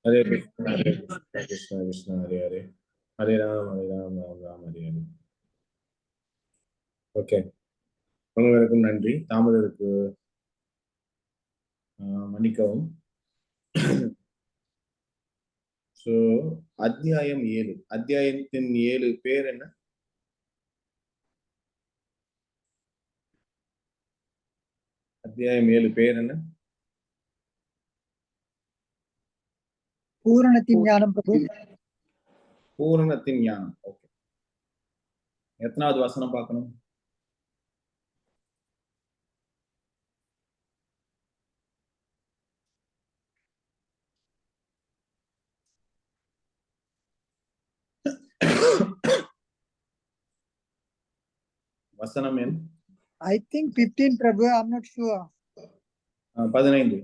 हरे Krishna Krishna Krishna Hare Hare Hare Ram Ram Ram Hare Hare. Okay, உங்களுக்கும் நன்றி. தாமதத்துக்கு மன்னிக்கவும். ஸோ அத்தியாயம் 7, அத்தியாயத்தின் 7 பேர் என்ன? அத்தியாயம் 7 பேர் என்ன? பூரணத்தின் ஞானம் பிரபு. பூரணத்தின் ஞானம். ஓகே, எத்தனாவது வசனம் பார்க்கணும்? வசனம் எண் I think 15 Prabhu. I'm not sure. 15.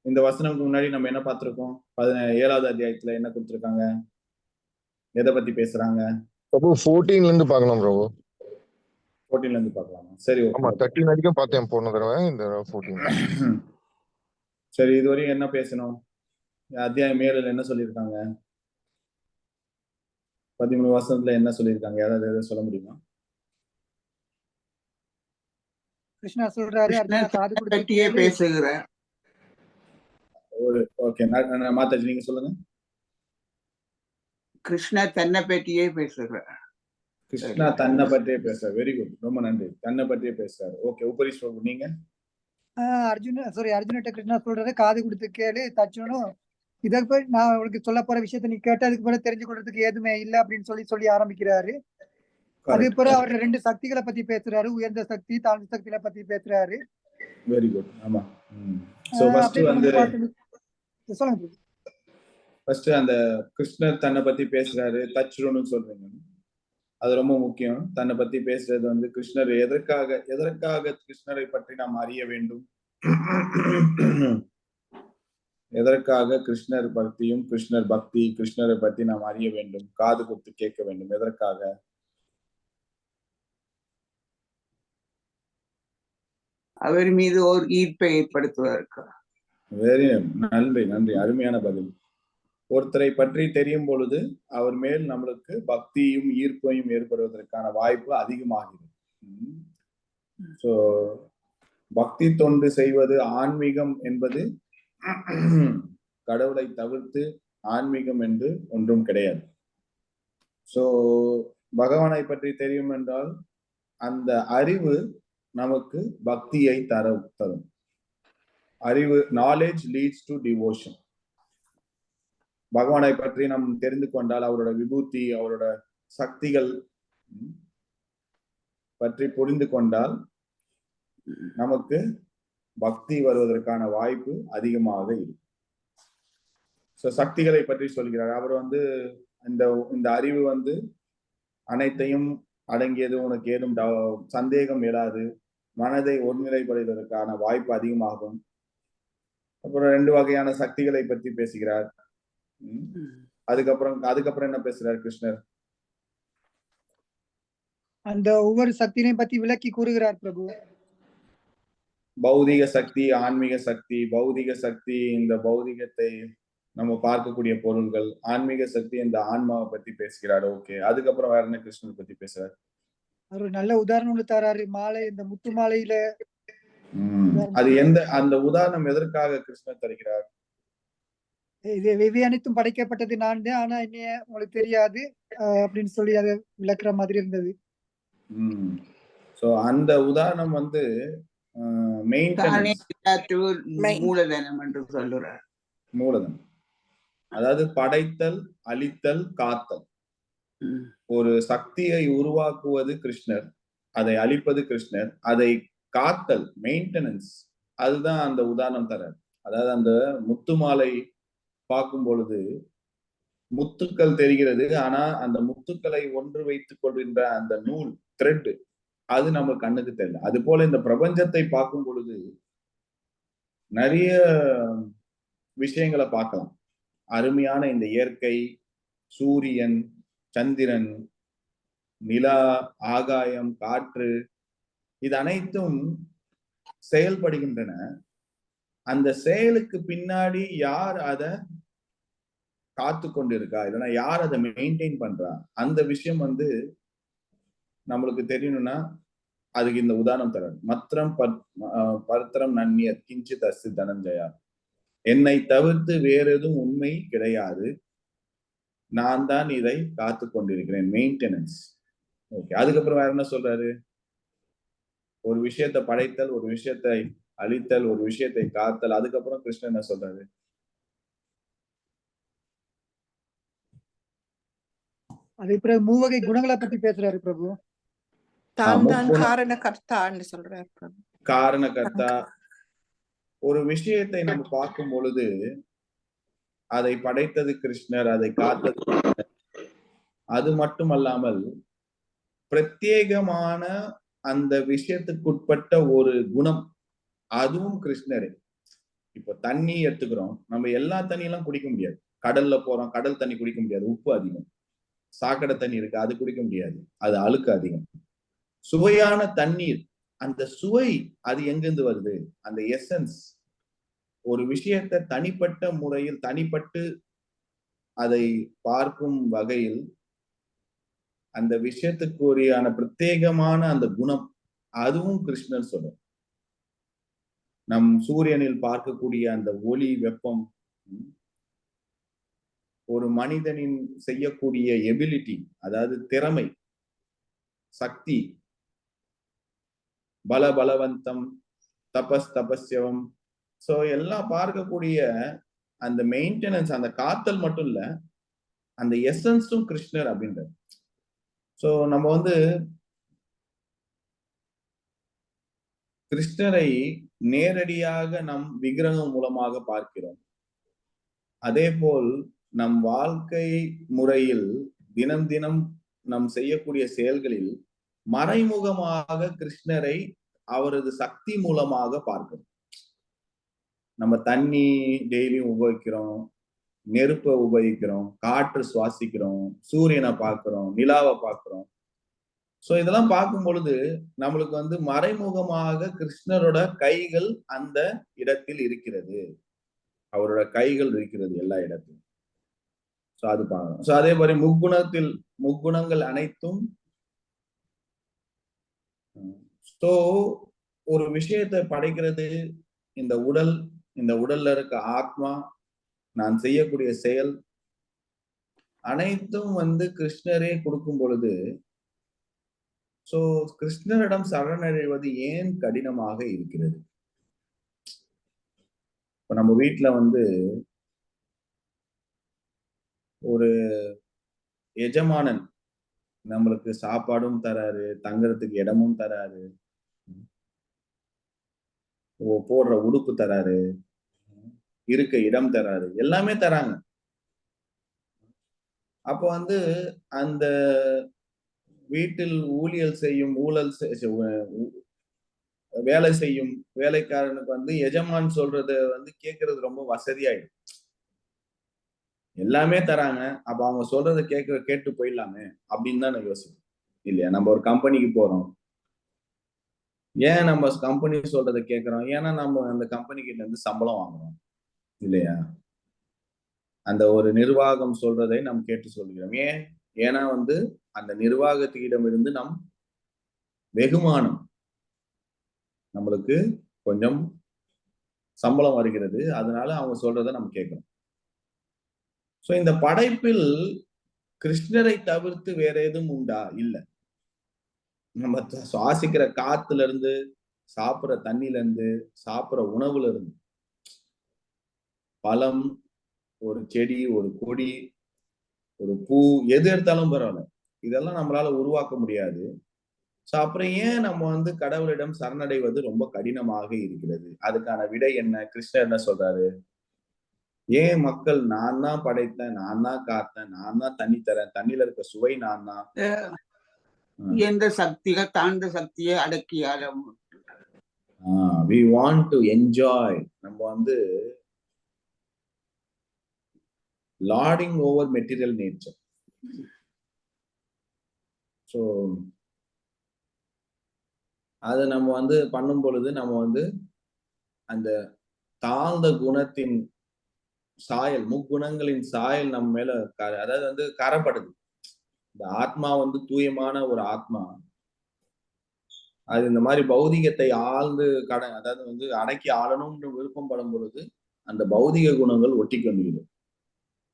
இந்த வசனத்துக்கு முன்னாடி நம்ம என்ன பார்த்திருக்கோம்? 17வது அத்தியாயத்துல என்ன கொடுத்திருக்காங்க? எதை பத்தி பேசுறாங்க? பிரபு 14ல இருந்து பார்க்கலாம் பிரபு. 14ல இருந்து பார்க்கலாமா? சரி, ஆமா 13 வரைக்கும் பார்த்தேன் போன தடவை. இந்த 14. சரி, இதுவரையும் என்ன பேசணும்? அத்தியாயம் 7ல என்ன சொல்லியிருக்காங்க? 13 வசனத்துல என்ன சொல்லியிருக்காங்க? யாராவது எதை சொல்ல முடியுமா? கிருஷ்ணா சொல்றாரு, அர்ஜுனா காது கொடுத்து பேசுகிறேன். ஓகே, மாதாஜி நீங்க சொல்லுங்க. கிருஷ்ணா தன்னை பற்றியே பேசுறார். கிருஷ்ணா தன்னை பற்றியே பேசுறாரு. வெரி குட், ரொம்ப நன்றி. தன்னை பற்றியே பேசுறாரு. ஓகே, உபரிஷ் பிரபு நீங்க? அர்ஜுன்கிட்ட கிருஷ்ணா சொல்றாரு, காது கொடுத்து கேளு தச்சனும். இதற்கு போய் நான் உனக்கு சொல்ல போற விஷயத்த நீ கேட்டதுக்கு பிறகு தெரிஞ்சு கொள்றதுக்கு எதுவுமே இல்லை அப்படின்னு சொல்லி ஆரம்பிக்கிறாரு. அதுக்கு பிறகு அவர் 2 சக்திகளை பத்தி பேசுறாரு, உயர்ந்த சக்தி தாழ்ந்த சக்திகளை பத்தி பேசுறாரு. Very good. ஆமா. சோ ஃபர்ஸ்ட் வந்து சொல்லுங்க. ஃபர்ஸ்ட் அந்த கிருஷ்ணர் தன்னை பத்தி பேசுறாரு, தச்சுருன்னு சொல்றீங்க. அது ரொம்ப முக்கியம். தன்னை பத்தி பேசுறது வந்து கிருஷ்ணர் எதற்காக கிருஷ்ணரை பற்றி நாம் அறிய வேண்டும்? எதற்காக கிருஷ்ணர் பக்தியும் கிருஷ்ணர் பக்தி கிருஷ்ணரை பத்தி நாம் அறிய வேண்டும், காது கொடுத்து கேட்க வேண்டும்? எதற்காக? அவர் மீது ஒரு ஈர்ப்பை ஏற்படுத்துவதற்கு. வெரி நன்றி, நன்றி, அருமையான பதில். ஒருத்தரை பற்றி தெரியும் பொழுது அவர் மேல் நம்மளுக்கு பக்தியும் ஈர்ப்பையும் ஏற்படுவதற்கான வாய்ப்பு அதிகமாகிறது. சோ பக்தி தொண்டு செய்வது ஆன்மீகம் என்பது கடவுளை தவிர்த்து ஆன்மீகம் என்று ஒன்றும் கிடையாது. சோ பகவானை பற்றி தெரியும் என்றால் அந்த அறிவு நமக்கு பக்தியை தரும். அறிவு, நாலேஜ் லீட்ஸ் டு டிவோஷன். பகவானை பற்றி நாம் தெரிந்து கொண்டால், அவரோட விபூதி அவரோட சக்திகள் பற்றி புரிந்து கொண்டால் நமக்கு பக்தி வருவதற்கான வாய்ப்பு அதிகமாக இருக்கும். சக்திகளை பற்றி சொல்கிறார் அவர் வந்து இந்த அறிவு வந்து அனைத்தையும் அடங்கியது, உனக்கு ஏதும் சந்தேகம் எழாது, மனதை ஒருநிலைப்படுவதற்கான வாய்ப்பு அதிகமாகும். அப்புறம் 2 வகையான சக்திகளை பற்றி பேசுகிறார். அதுக்கப்புறம் என்ன பேசுறார் கிருஷ்ணர்? அந்த ஒவ்வொரு சக்தியையும் பத்தி விளக்கி கூறுகிறார் பிரபு. பௌதிக சக்தி, ஆன்மீக சக்தி. பௌதிக சக்தி இந்த பௌதிகத்தை நம்ம பார்க்கக்கூடிய பொருள்கள். ஆன்மீக சக்தி இந்த ஆன்மாவை பத்தி பேசுகிறார். ஓகே, அதுக்கப்புறம் வேற என்ன கிருஷ்ணர் பத்தி பேசுறாரு? அவர் நல்ல உதாரணம் தராரு. மாலை, இந்த முத்து மாலையில அது அந்த உதாரணம் எதற்காக கிருஷ்ணர் தருகிறார்? இவை அனைத்தும் படைக்கப்பட்டது நான் தான், ஆனா என்ன உங்களுக்கு தெரியாது அப்படின்னு சொல்லி அதை விளக்குற மாதிரி இருந்தது. சோ அந்த உதாரணம் வந்து மூலதனம் என்று சொல்லுறார். மூலதனம் அதாவது படைத்தல், அழித்தல், காத்தல். ஒரு சக்தியை உருவாக்குவது கிருஷ்ணர், அதை அழிப்பது கிருஷ்ணர், அதை காத்தல், மெயின்டெனன்ஸ், அதுதான் அந்த உதாரணம் தரார். அதாவது அந்த முத்து மாலை பார்க்கும் பொழுது முத்துக்கள் தெரிகிறது, ஆனா அந்த முத்துக்களை ஒன்று வைத்துக் கொள்கின்ற அந்த நூல், த்ரெட், அது நம்ம கண்ணுக்கு தெரியல. அது போல இந்த பிரபஞ்சத்தை பார்க்கும் பொழுது நிறைய விஷயங்களை பார்க்கலாம். அருமையான இந்த இயற்கை, சூரியன், சந்திரன், நிலா, ஆகாயம், காற்று, இது அனைத்தும் செயல்படுகின்றன. அந்த செயலுக்கு பின்னாடி யார் அத காத்து கொண்டிருக்கா, இல்லைன்னா யார் அதை மெயின்டைன் பண்றா, அந்த விஷயம் வந்து நம்மளுக்கு தெரியணும்னா அதுக்கு இந்த உதாரணம் தரேன். மத்திரம் பர்த்திரம் நன்னியத் கிஞ்சித் அஸ்தி தனஞ்சயா. என்னை தவிர்த்து வேற எதுவும் உண்மை கிடையாது, நான் தான் இதை காத்து கொண்டிருக்கிறேன். மெயின்டெனன்ஸ். ஓகே, அதுக்கப்புறம் வேற என்ன சொல்றாரு? ஒரு விஷயத்தை படைத்தல், ஒரு விஷயத்தை அழித்தல், ஒரு விஷயத்தை காத்தல். அதுக்கப்புறம் கிருஷ்ணன் என்ன சொல்றாரு? அது பிறகு மூவகை குணங்களை பத்தி பேசுறாரு பிரபு. தான் தான் முக்குண காரண கர்த்தான்னு சொல்றாரு பிரபு. காரணகர்த்தா. ஒரு விஷயத்தை நம்ம பார்க்கும் பொழுது அதை படைத்தது கிருஷ்ணர், அதை காத்தது. அது மட்டுமல்லாமல் பிரத்யேகமான அந்த விஷயத்துக்குட்பட்ட ஒரு குணம், அதுவும் கிருஷ்ணரே. இப்ப தண்ணி எடுத்துக்கிறோம், நம்ம எல்லா தண்ணியெல்லாம் குடிக்க முடியாது. கடல்ல போறோம், கடல் தண்ணி குடிக்க முடியாது, உப்பு அதிகம். சாக்கடை தண்ணி இருக்கு, அது குடிக்க முடியாது, அது அழுக்கு அதிகம். சுவையான தண்ணீர், அந்த சுவை அது எங்கிருந்து வருது? அந்த எசன்ஸ். ஒரு விஷயத்தை தனிப்பட்ட முறையில் தனிப்பட்டு அதை பார்க்கும் வகையில் அந்த விஷயத்துக்குரியான பிரத்யேகமான அந்த குணம், அதுவும் கிருஷ்ணன் சொல்லும். நம் சூரியனில் பார்க்கக்கூடிய அந்த ஒளி, வெப்பம், ஒரு மனிதனின் செய்யக்கூடிய எபிலிட்டி, அதாவது திறமை, சக்தி, பலவந்தம், தபஸ்யவம். சோ எல்லாம் பார்க்கக்கூடிய அந்த மெயின்டெனன்ஸ், அந்த காத்தல் மட்டும் இல்ல, அந்த எசன்ஸும் கிருஷ்ணர் அப்படின்றது. சோ நம்ம வந்து கிருஷ்ணரை நேரடியாக நம் விக்கிரகம் மூலமாக பார்க்கிறோம். அதே போல் நம் வாழ்க்கை முறையில் தினம் தினம் நம் செய்யக்கூடிய செயல்களில் மறைமுகமாக கிருஷ்ணரை அவரது சக்தி மூலமாக பார்க்கிறோம். நம்ம தண்ணி டெய்லியும் உபயோகிக்கிறோம், நெருப்பை உபயோகிக்கிறோம், காற்று சுவாசிக்கிறோம், சூரியனை பார்க்கிறோம், நிலாவை பார்க்கிறோம். சோ இதெல்லாம் பார்க்கும் பொழுது நம்மளுக்கு வந்து மறைமுகமாக கிருஷ்ணரோட கைகள் அந்த இடத்தில் இருக்கிறது, அவரோட கைகள் இருக்கிறது எல்லா இடத்திலும். சோ அது பார்க்கணும். சோ அதே மாதிரி முக்குணங்கள் அனைத்தும். சோ ஒரு விஷயத்தை படைக்கிறது இந்த உடல், இந்த உடல்ல இருக்க ஆத்மா, நான் செய்யக்கூடிய செயல் அனைத்தும் வந்து கிருஷ்ணரே கொடுக்கும் பொழுது, சோ கிருஷ்ணரிடம் சரணடைவது ஏன் கடினமாக இருக்கிறது? இப்ப நம்ம வீட்டுல வந்து ஒரு எஜமானன் நம்மளுக்கு சாப்பாடும் தராரு, தங்கறதுக்கு இடமும் தராரு, போடுற உடுப்பு தராரு, இருக்க இடம் தராரு, எல்லாமே தராங்க. அப்ப வந்து அந்த வீட்டில் வேலை செய்யும் வேலைக்காரனுக்கு வந்து எஜமான் சொல்றத வந்து கேட்கறது ரொம்ப வசதியாயிடும். எல்லாமே தராங்க, அப்ப அவங்க சொல்றத கேட்டு போயிடலாமே அப்படின்னு தான் நான் யோசிப்பேன். இல்லையா? நம்ம ஒரு கம்பெனிக்கு போறோம், ஏன் நம்ம கம்பெனி சொல்றத கேட்கிறோம்? ஏன்னா நம்ம அந்த கம்பெனி கிட்ட இருந்து சம்பளம் வாங்குறோம், இல்லையா? அந்த ஒரு நிர்வாகம் சொல்றதை நாம் கேட்டு சொல்கிறோம். ஏன்னா வந்து அந்த நிர்வாகத்திடம் இருந்து நம் வெகுமானம், நம்மளுக்கு கொஞ்சம் சம்பளம் வருகிறது, அதனால அவங்க சொல்றதை நம்ம கேட்கிறோம். சோ இந்த படைப்பில் கிருஷ்ணரை தவிர்த்து வேற எதுவும் உண்டா? இல்ல. நம்ம சுவாசிக்கிற காத்துல இருந்து, சாப்பிடுற தண்ணில இருந்து, சாப்பிடுற உணவுல இருந்து, பழம், ஒரு செடி, ஒரு கொடி, ஒரு பூ, எது எடுத்தாலும் பரவாயில்ல, இதெல்லாம் நம்மளால உருவாக்க முடியாது. சோ அப்புறம் ஏன் நம்ம வந்து கடவுளிடம் சரணடைவது ரொம்ப கடினமாக இருக்கிறது? அதுக்கான விடை என்ன? கிருஷ்ணர் என்ன சொல்றாரு? ஏன் மக்கள் நான் தான் படைத்தேன், நான் தான் காத்தேன், நான் தான் தண்ணி தரேன், தண்ணியில இருக்க சுவை நான் தான், எந்த சக்திகள் தாழ்ந்த சக்தியை அடக்கியாலும் we want to enjoy. நம்ம வந்து லார்டிங் ஓவர் மெட்டீரியல் நேச்சர். ஸோ அதை நம்ம வந்து பண்ணும் பொழுது நம்ம வந்து அந்த தாழ்ந்த குணத்தின் சாயல், முக்குணங்களின் சாயல் நம்ம மேல அதாவது வந்து கரப்படுது. இந்த ஆத்மா வந்து தூயமான ஒரு ஆத்மா. அது இந்த மாதிரி பௌதிகத்தை ஆழ்ந்து அதாவது வந்து அடக்கி ஆளணும்னு விருப்பம் படும் பொழுது அந்த பௌதிக குணங்கள் ஒட்டி கொண்டிருக்கும்.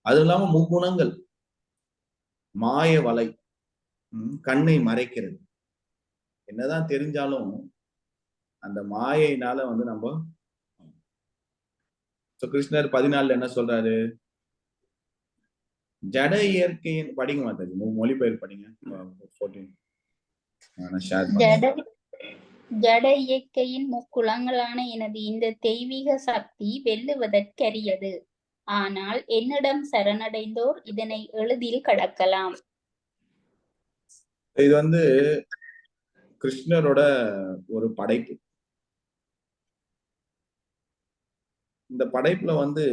அது இல்லாம முக்குணங்கள் மாய வலை, கண்ணை மறைக்கிறது. என்னதான் தெரிஞ்சாலும் அந்த மாயையினால வந்து நம்ம கிருஷ்ணர் 14 என்ன சொல்றாரு? ஜட இயற்கையின் படிங்க மாதாஜி, மொழிபெயர் படிங்க. 14 ஷேர் பண்ணுங்க. ஜட இயற்கையின் முக்குளங்களான எனது இந்த தெய்வீக சக்தி வெல்லுவதற்கரியது. ஆனால் என்னிடம் சரணடைந்தோர் இதனை எளிதில் கடக்கலாம். இது வந்து கிருஷ்ணரோட ஒரு படைப்பு. இந்த படைப்புல வந்து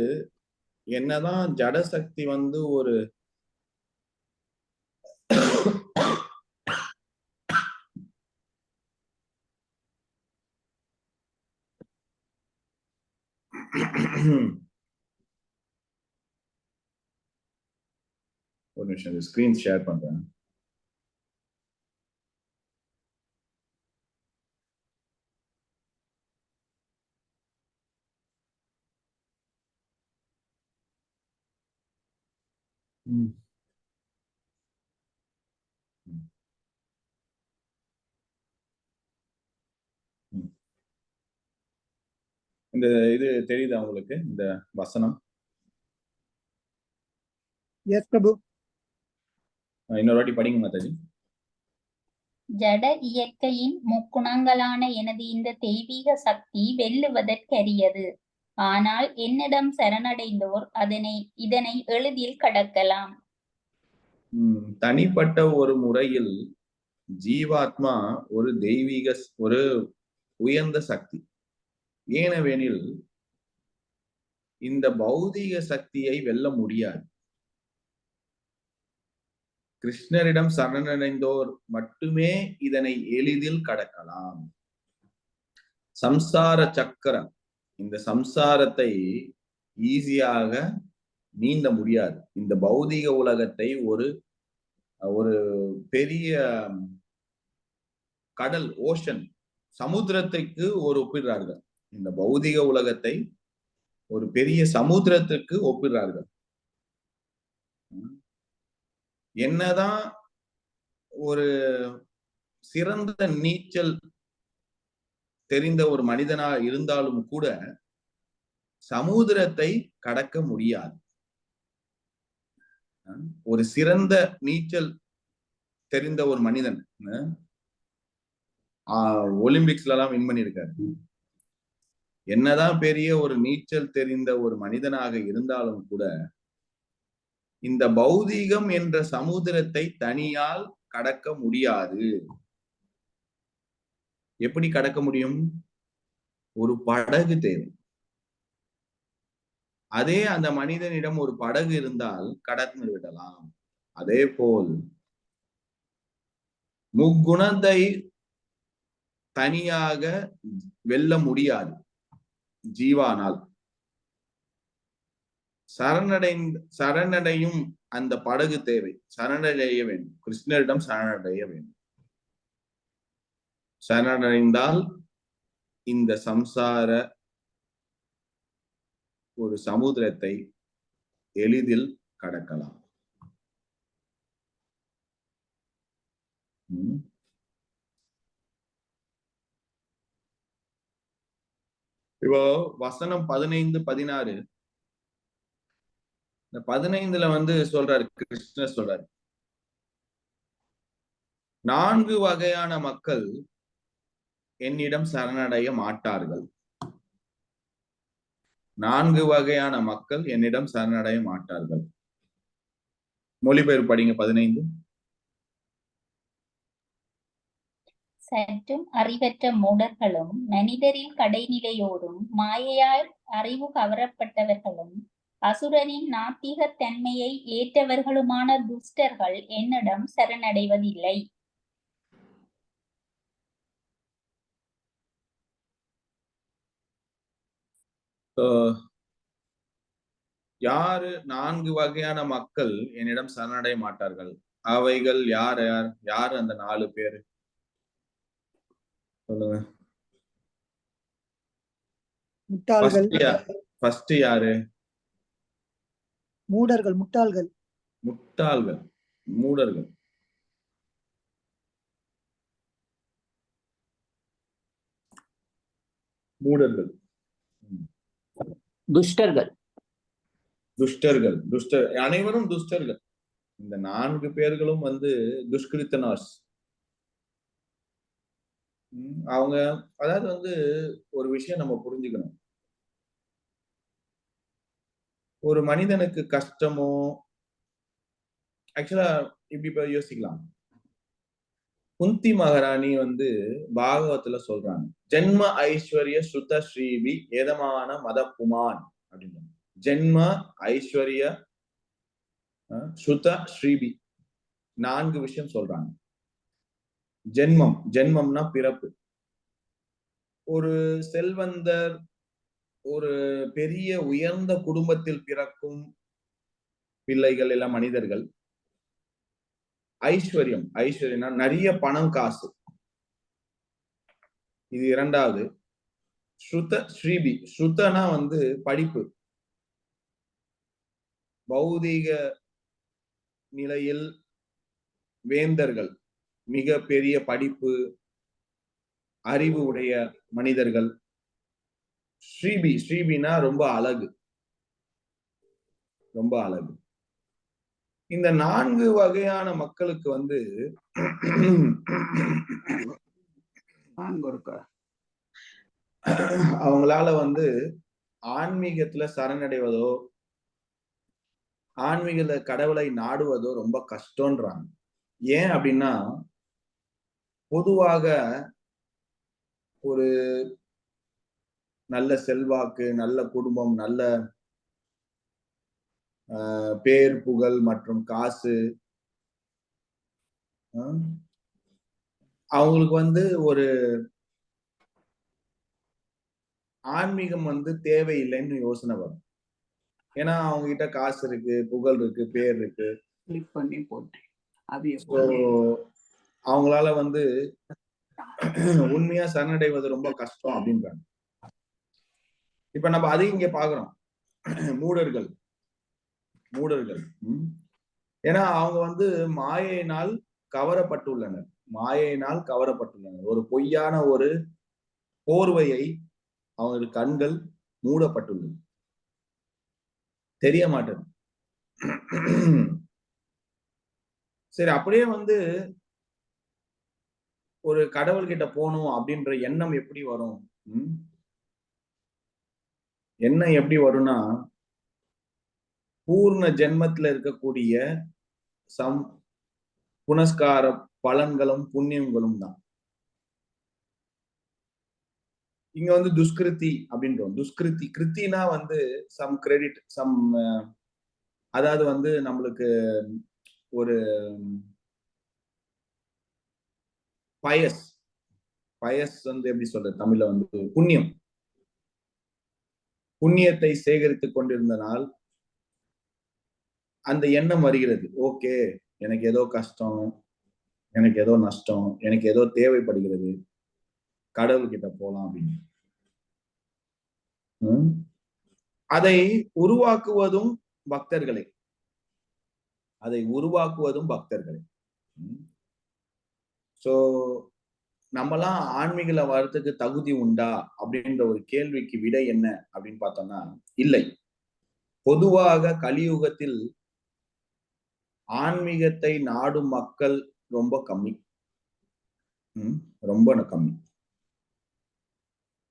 என்னதான் ஜட சக்தி வந்து ஒரு ஒரு நிமிஷம் ஸ்கிரீன் ஷேர் பண்றேன். இந்த இது தெரியுதா உங்களுக்கு, இந்த வசனம்? எஸ் பிரபு. இன்னொரு வாட்டி படிங்க மாதாஜி. ஜட இயற்கையின் முக்குணங்களான எனது இந்த தெய்வீக சக்தி வெல்லுவதற்கரியது. ஆனால் என்னிடம் சரணடைந்தோர் இதனை எளிதில் கடக்கலாம். தனிப்பட்ட ஒரு முறையில் ஜீவாத்மா ஒரு தெய்வீக ஒரு உயர்ந்த சக்தி. ஏனெனில் இந்த பௌதீக சக்தியை வெல்ல முடியாது. கிருஷ்ணரிடம் சரணடைந்தோர் மட்டுமே இதனை எளிதில் கடக்கலாம். சம்சார சக்கரம், இந்த சம்சாரத்தை ஈஸியாக நீந்த முடியாது. இந்த பௌதீக உலகத்தை ஒரு பெரிய கடல், ஓஷன், சமுத்திரத்துக்கு ஒரு ஒப்பிடுறார்கள். இந்த பௌதிக உலகத்தை ஒரு பெரிய சமுத்திரத்துக்கு ஒப்பிடுறார்கள். என்னதான் ஒரு சிறந்த நீச்சல் தெரிந்த ஒரு மனிதனா இருந்தாலும் கூட சமுத்திரத்தை கடக்க முடியாது. ஒரு சிறந்த நீச்சல் தெரிந்த ஒரு மனிதன் ஒலிம்பிக்ஸ்ல எல்லாம் வின் பண்ணியிருக்காரு. என்னதான் பெரிய ஒரு நீச்சல் தெரிந்த ஒரு மனிதனாக இருந்தாலும் கூட இந்த பௌதீகம் என்ற சமுத்திரத்தை தனியால் கடக்க முடியாது. எப்படி கடக்க முடியும்? ஒரு படகு தேவை. அதே அந்த மனிதனிடம் ஒரு படகு இருந்தால் கடந்து விடலாம். அதே போல் முக்குணத்தை தனியாக வெல்ல முடியாது ஜீவானால். சரணடையும் அந்த படகு தேவை. சரணடைய வேண்டும், கிருஷ்ணரிடம் சரணடைய வேண்டும். சரணடைந்தால் இந்த சம்சார ஒரு சமுத்திரத்தை எளிதில் கடக்கலாம். இப்போ வசனம் 15, 16. இந்த 15ல வந்து சொல்றாரு, கிருஷ்ணர் சொல்றாரு, 4 வகையான மக்கள் என்னிடம் சரணடைய மாட்டார்கள். 4 வகையான மக்கள் என்னிடம் சரணடைய மாட்டார்கள். மொழிபெயர்ப்பு படிங்க 15. சற்றும் அறிவற்ற மூடர்களும் மனிதரில் கடைநிலையோரும் மாயையால் அறிவு கவரப்பட்டவர்களும் அசுரனின் நாத்திக தன்மையை ஏற்றவர்களுமான துஷ்டர்கள் என்னிடம் சரணடைவதில்லை. யாரு 4 வகையான மக்கள் என்னிடம் சரணடைய மாட்டார்கள்? அவைகள் யார் யார்? யார் அந்த 4 பேரு? சொல்லுங்க. முட்டாள்கள், ஃபர்ஸ்ட் யாரு? மூடர்கள், முட்டாள்கள். முட்டாள்கள், மூடர்கள். மூடர்கள். துஷ்டர்கள். துஷ்டர்கள். அனைவரும் துஷ்டர்கள். இந்த 4 பேர்களும் வந்து துஷ்கிருத்தனாஸ். அவங்க அதாவது வந்து ஒரு விஷயம் நம்ம புரிஞ்சுக்கணும். ஒரு மனிதனுக்கு கஷ்டமோ ஆக்சுவலா இப்படி யோசிக்கலாம். குந்தி மகாராணி வந்து பாகவத்துல சொல்றாங்க, ஜென்ம ஐஸ்வர்ய சுத ஸ்ரீபி ஏதமான மத புமான் அப்படின்னு. ஜென்ம ஐஸ்வர்ய சுத ஸ்ரீபி 4 விஷயம் சொல்றாங்க. ஜென்மம்னா பிறப்பு. ஒரு செல்வந்தர், ஒரு பெரிய உயர்ந்த குடும்பத்தில் பிறக்கும் பிள்ளைகள் எல்லாம் மனிதர்கள். ஐஸ்வர்யம்னா நிறைய பணம், காசு. இது 2வது. ஸ்ருதி. ஸ்ருதனா வந்து படிப்பு. பௌதீக நிலையில் வேந்தர்கள், மிக பெரிய படிப்பு, அறிவு உடைய மனிதர்கள். ஸ்ரீபினா ரொம்ப அழகு. ரொம்ப அழகு. இந்த 4 வகையான மக்களுக்கு வந்து அவங்களால வந்து ஆன்மீகத்துல சரணடைவதோ, ஆன்மீகத்துல கடவுளை நாடுவதோ ரொம்ப கஷ்டம்ன்றாங்க. ஏன் அப்படின்னா, பொதுவாக ஒரு நல்ல செல்வாக்கு, நல்ல குடும்பம், நல்ல பேர், புகழ் மற்றும் காசு, அவங்களுக்கு வந்து ஒரு ஆன்மீகம் வந்து தேவையில்லைன்னு யோசனை வரும். ஏன்னா அவங்க கிட்ட காசு இருக்கு, புகழ் இருக்கு, பேர் இருக்கு. அவங்களால வந்து உண்மையா சரணடைவது ரொம்ப கஷ்டம் அப்படின்றாங்க. இப்ப நம்ம அதையும் இங்க பாக்குறோம். மூடர்கள். ஏன்னா அவங்க வந்து மாயையினால் கவரப்பட்டுள்ளனர். ஒரு பொய்யான ஒரு போர்வையை அவங்களுக்கு கண்கள் மூடப்பட்டுள்ளது, தெரிய மாட்டேது. சரி, அப்படியே வந்து ஒரு கடவுள் கிட்ட போகணும் அப்படின்ற எண்ணம் எப்படி வரும்? எண்ணம் எப்படி வரும்னா, பூர்ண ஜென்மத்துல இருக்கக்கூடிய புனஸ்கார பலன்களும் புண்ணியங்களும் தான். இங்க வந்து துஷ்கிருதி அப்படின்றோம். கிருத்தினா வந்து சம் கிரெடிட், அதாவது வந்து நம்மளுக்கு ஒரு பயஸ் வந்து எப்படி சொல்றது தமிழ்ல வந்து புண்ணியத்தை சேகரித்துக் கொண்டிருந்தனால் அந்த எண்ணம் வருகிறது. ஓகே, எனக்கு ஏதோ கஷ்டம், எனக்கு ஏதோ நஷ்டம், எனக்கு ஏதோ தேவைப்படுகிறது, கடவுள்கிட்ட போலாம் அப்படின்னு. அதை உருவாக்குவதும் பக்தர்களே. சோ நம்மலாம் ஆன்மீகல வரத்துக்கு தகுதி உண்டா அப்படின்ற ஒரு கேள்விக்கு விடை என்ன அப்படின்னு பார்த்தோம்னா, இல்லை. பொதுவாக கலியுகத்தில் ஆன்மீகத்தை நாடும் மக்கள் ரொம்ப கம்மி.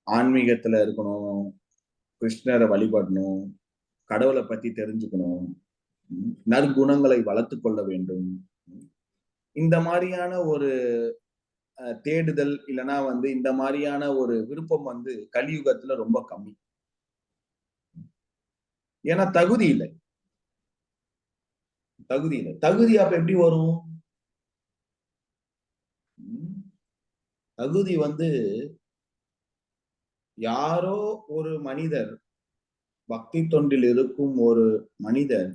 ஆன்மீகத்துல இருக்கணும், கிருஷ்ணரை வழிபடணும், கடவுளை பத்தி தெரிஞ்சுக்கணும், நற்குணங்களை வளர்த்து கொள்ள வேண்டும். இந்த மாதிரியான ஒரு தேடுதல் இல்லைன்னா வந்து இந்த மாதிரியான ஒரு விருப்பம் வந்து கலியுகத்துல ரொம்ப கம்மி. ஏன்னா தகுதி இல்லை. தகுதி அப்ப எப்படி வரும்? தகுதி வந்து யாரோ ஒரு மனிதர் பக்தி தொண்டில் இருக்கும் ஒரு மனிதர்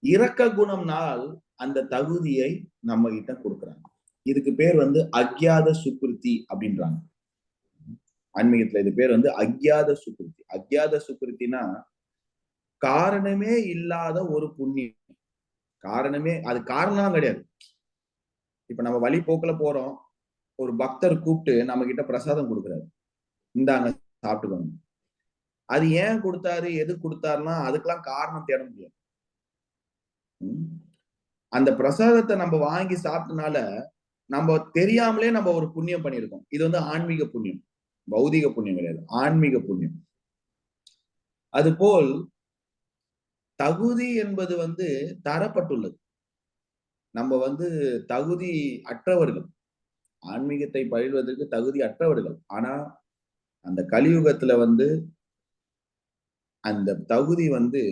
இரக்க குணம்னால் அந்த தகுதியை நம்ம கிட்ட கொடுக்குறாங்க. இதுக்கு பேர் வந்து அக்ஞாத சுக்ருதி அப்படின்றாங்க. ஆன்மீகத்துல இது பேர் வந்து அக்ஞாத சுக்ருதி. அக்ஞாத சுக்ருத்தினா காரணமே இல்லாத ஒரு புண்ணியம். காரணமே, அது காரணம் கிடையாது. இப்ப நம்ம வழி போக்குல போறோம், ஒரு பக்தர் கூப்பிட்டு நம்ம கிட்ட பிரசாதம் கொடுக்குறாரு, இந்தாங்க சாப்பிட்டுக்கோங்க. அது ஏன் கொடுத்தாரு, எது கொடுத்தாருன்னா அதுக்கெல்லாம் காரணம் தேட முடியாது. அந்த பிரசாதத்தை நம்ம வாங்கி சாப்பிட்டனால நம்ம தெரியாமலே நம்ம ஒரு புண்ணியம் பண்ணியிருக்கோம். இது வந்து ஆன்மீக புண்ணியம், பௌதிக புண்ணியம் கிடையாது, ஆன்மீக புண்ணியம். அதுபோல் தகுதி என்பது வந்து தரப்பட்டுள்ளது. நம்ம வந்து தகுதி அற்றவர்கள், ஆன்மீகத்தை பயில்வதற்கு தகுதி அற்றவர்கள். ஆனா அந்த கலியுகத்துல வந்து அந்த தகுதி வந்து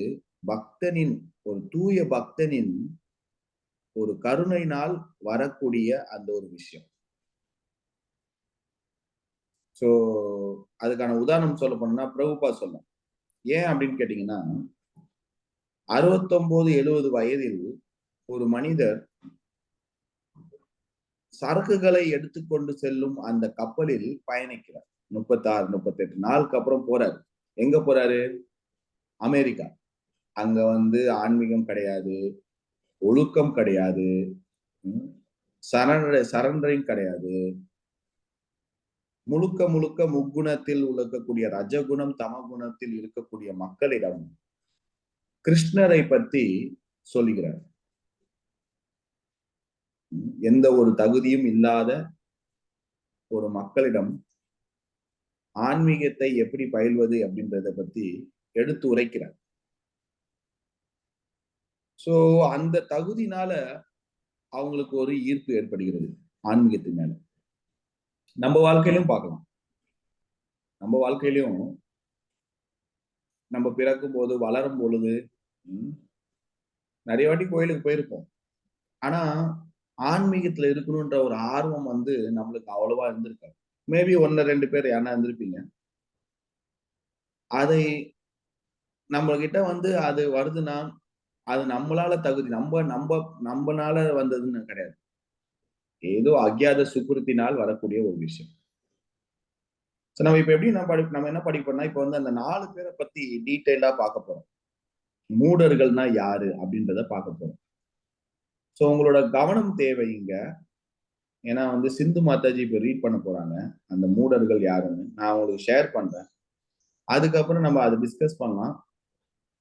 பக்தனின், ஒரு தூய பக்தனின் ஒரு கருணையினால் வரக்கூடிய அந்த ஒரு விஷயம். சோ அதுக்கான உதாரணம் சொல்ல போனா பிரபுபா சொல்லும். ஏன் அப்படின்னு கேட்டீங்கன்னா, 69-70 வயதில் ஒரு மனிதர் சரக்குகளை எடுத்துக்கொண்டு செல்லும் அந்த கப்பலில் பயணிக்கிறார். 36-38 நாளுக்கு அப்புறம் போறாரு. எங்க போறாரு? அமெரிக்கா. அங்க வந்து ஆன்மீகம் கிடையாது, ஒழுக்கம் கிடையாது, சரண்டரிங் கிடையாது. முழுக்க முழுக்க முக்குணத்தில் இருக்கக்கூடிய ரஜகுணம், தமகுணத்தில் இருக்கக்கூடிய மக்களிடம் கிருஷ்ணரை பற்றி சொல்லுகிறார். எந்த ஒரு தகுதியும் இல்லாத ஒரு மக்களிடம் ஆன்மீகத்தை எப்படி பயில்வது அப்படின்றத பத்தி எடுத்து உரைக்கிறார். சோ அந்த தகுதினால அவங்களுக்கு ஒரு ஈர்ப்பு ஏற்படுகிறது ஆன்மீகத்தின் மேல. நம்ம வாழ்க்கையிலும் பார்க்கலாம். நம்ம வாழ்க்கையிலும் நம்ம பிறக்கும் போது, வளரும் பொழுது நிறைய வாட்டி கோயிலுக்கு போயிருப்போம். ஆனா ஆன்மீகத்துல இருக்கணும்ன்ற ஒரு ஆர்வம் வந்து நம்மளுக்கு அவ்வளவா இருந்திருக்காது. மேபி 1-2 பேர் யாரா இருந்திருப்பீங்க. அதை நம்ம கிட்ட வந்து அது வருதுன்னா அது நம்மளால தகுதி, நம்மனால வந்ததுன்னு கிடையாது. ஏதோ அக்ஞாத சுக்ருத்தினால் வரக்கூடிய ஒரு விஷயம். நம்ம இப்ப எப்படி நம்ம என்ன படிப்போம்னா, இப்ப வந்து அந்த 4 பேரை பத்தி டீட்டெயிலா பார்க்க போறோம். மூடர்கள்னா யாரு அப்படின்றத பார்க்க போறோம். சோ உங்களோட கவனம் தேவை இங்க. ஏன்னா வந்து சிந்து மாதாஜி இப்ப ரீட் பண்ண போறாங்க அந்த மூடர்கள் யாருன்னு. நான் உங்களுக்கு ஷேர் பண்றேன். அதுக்கப்புறம் நம்ம அதை டிஸ்கஸ் பண்ணலாம்,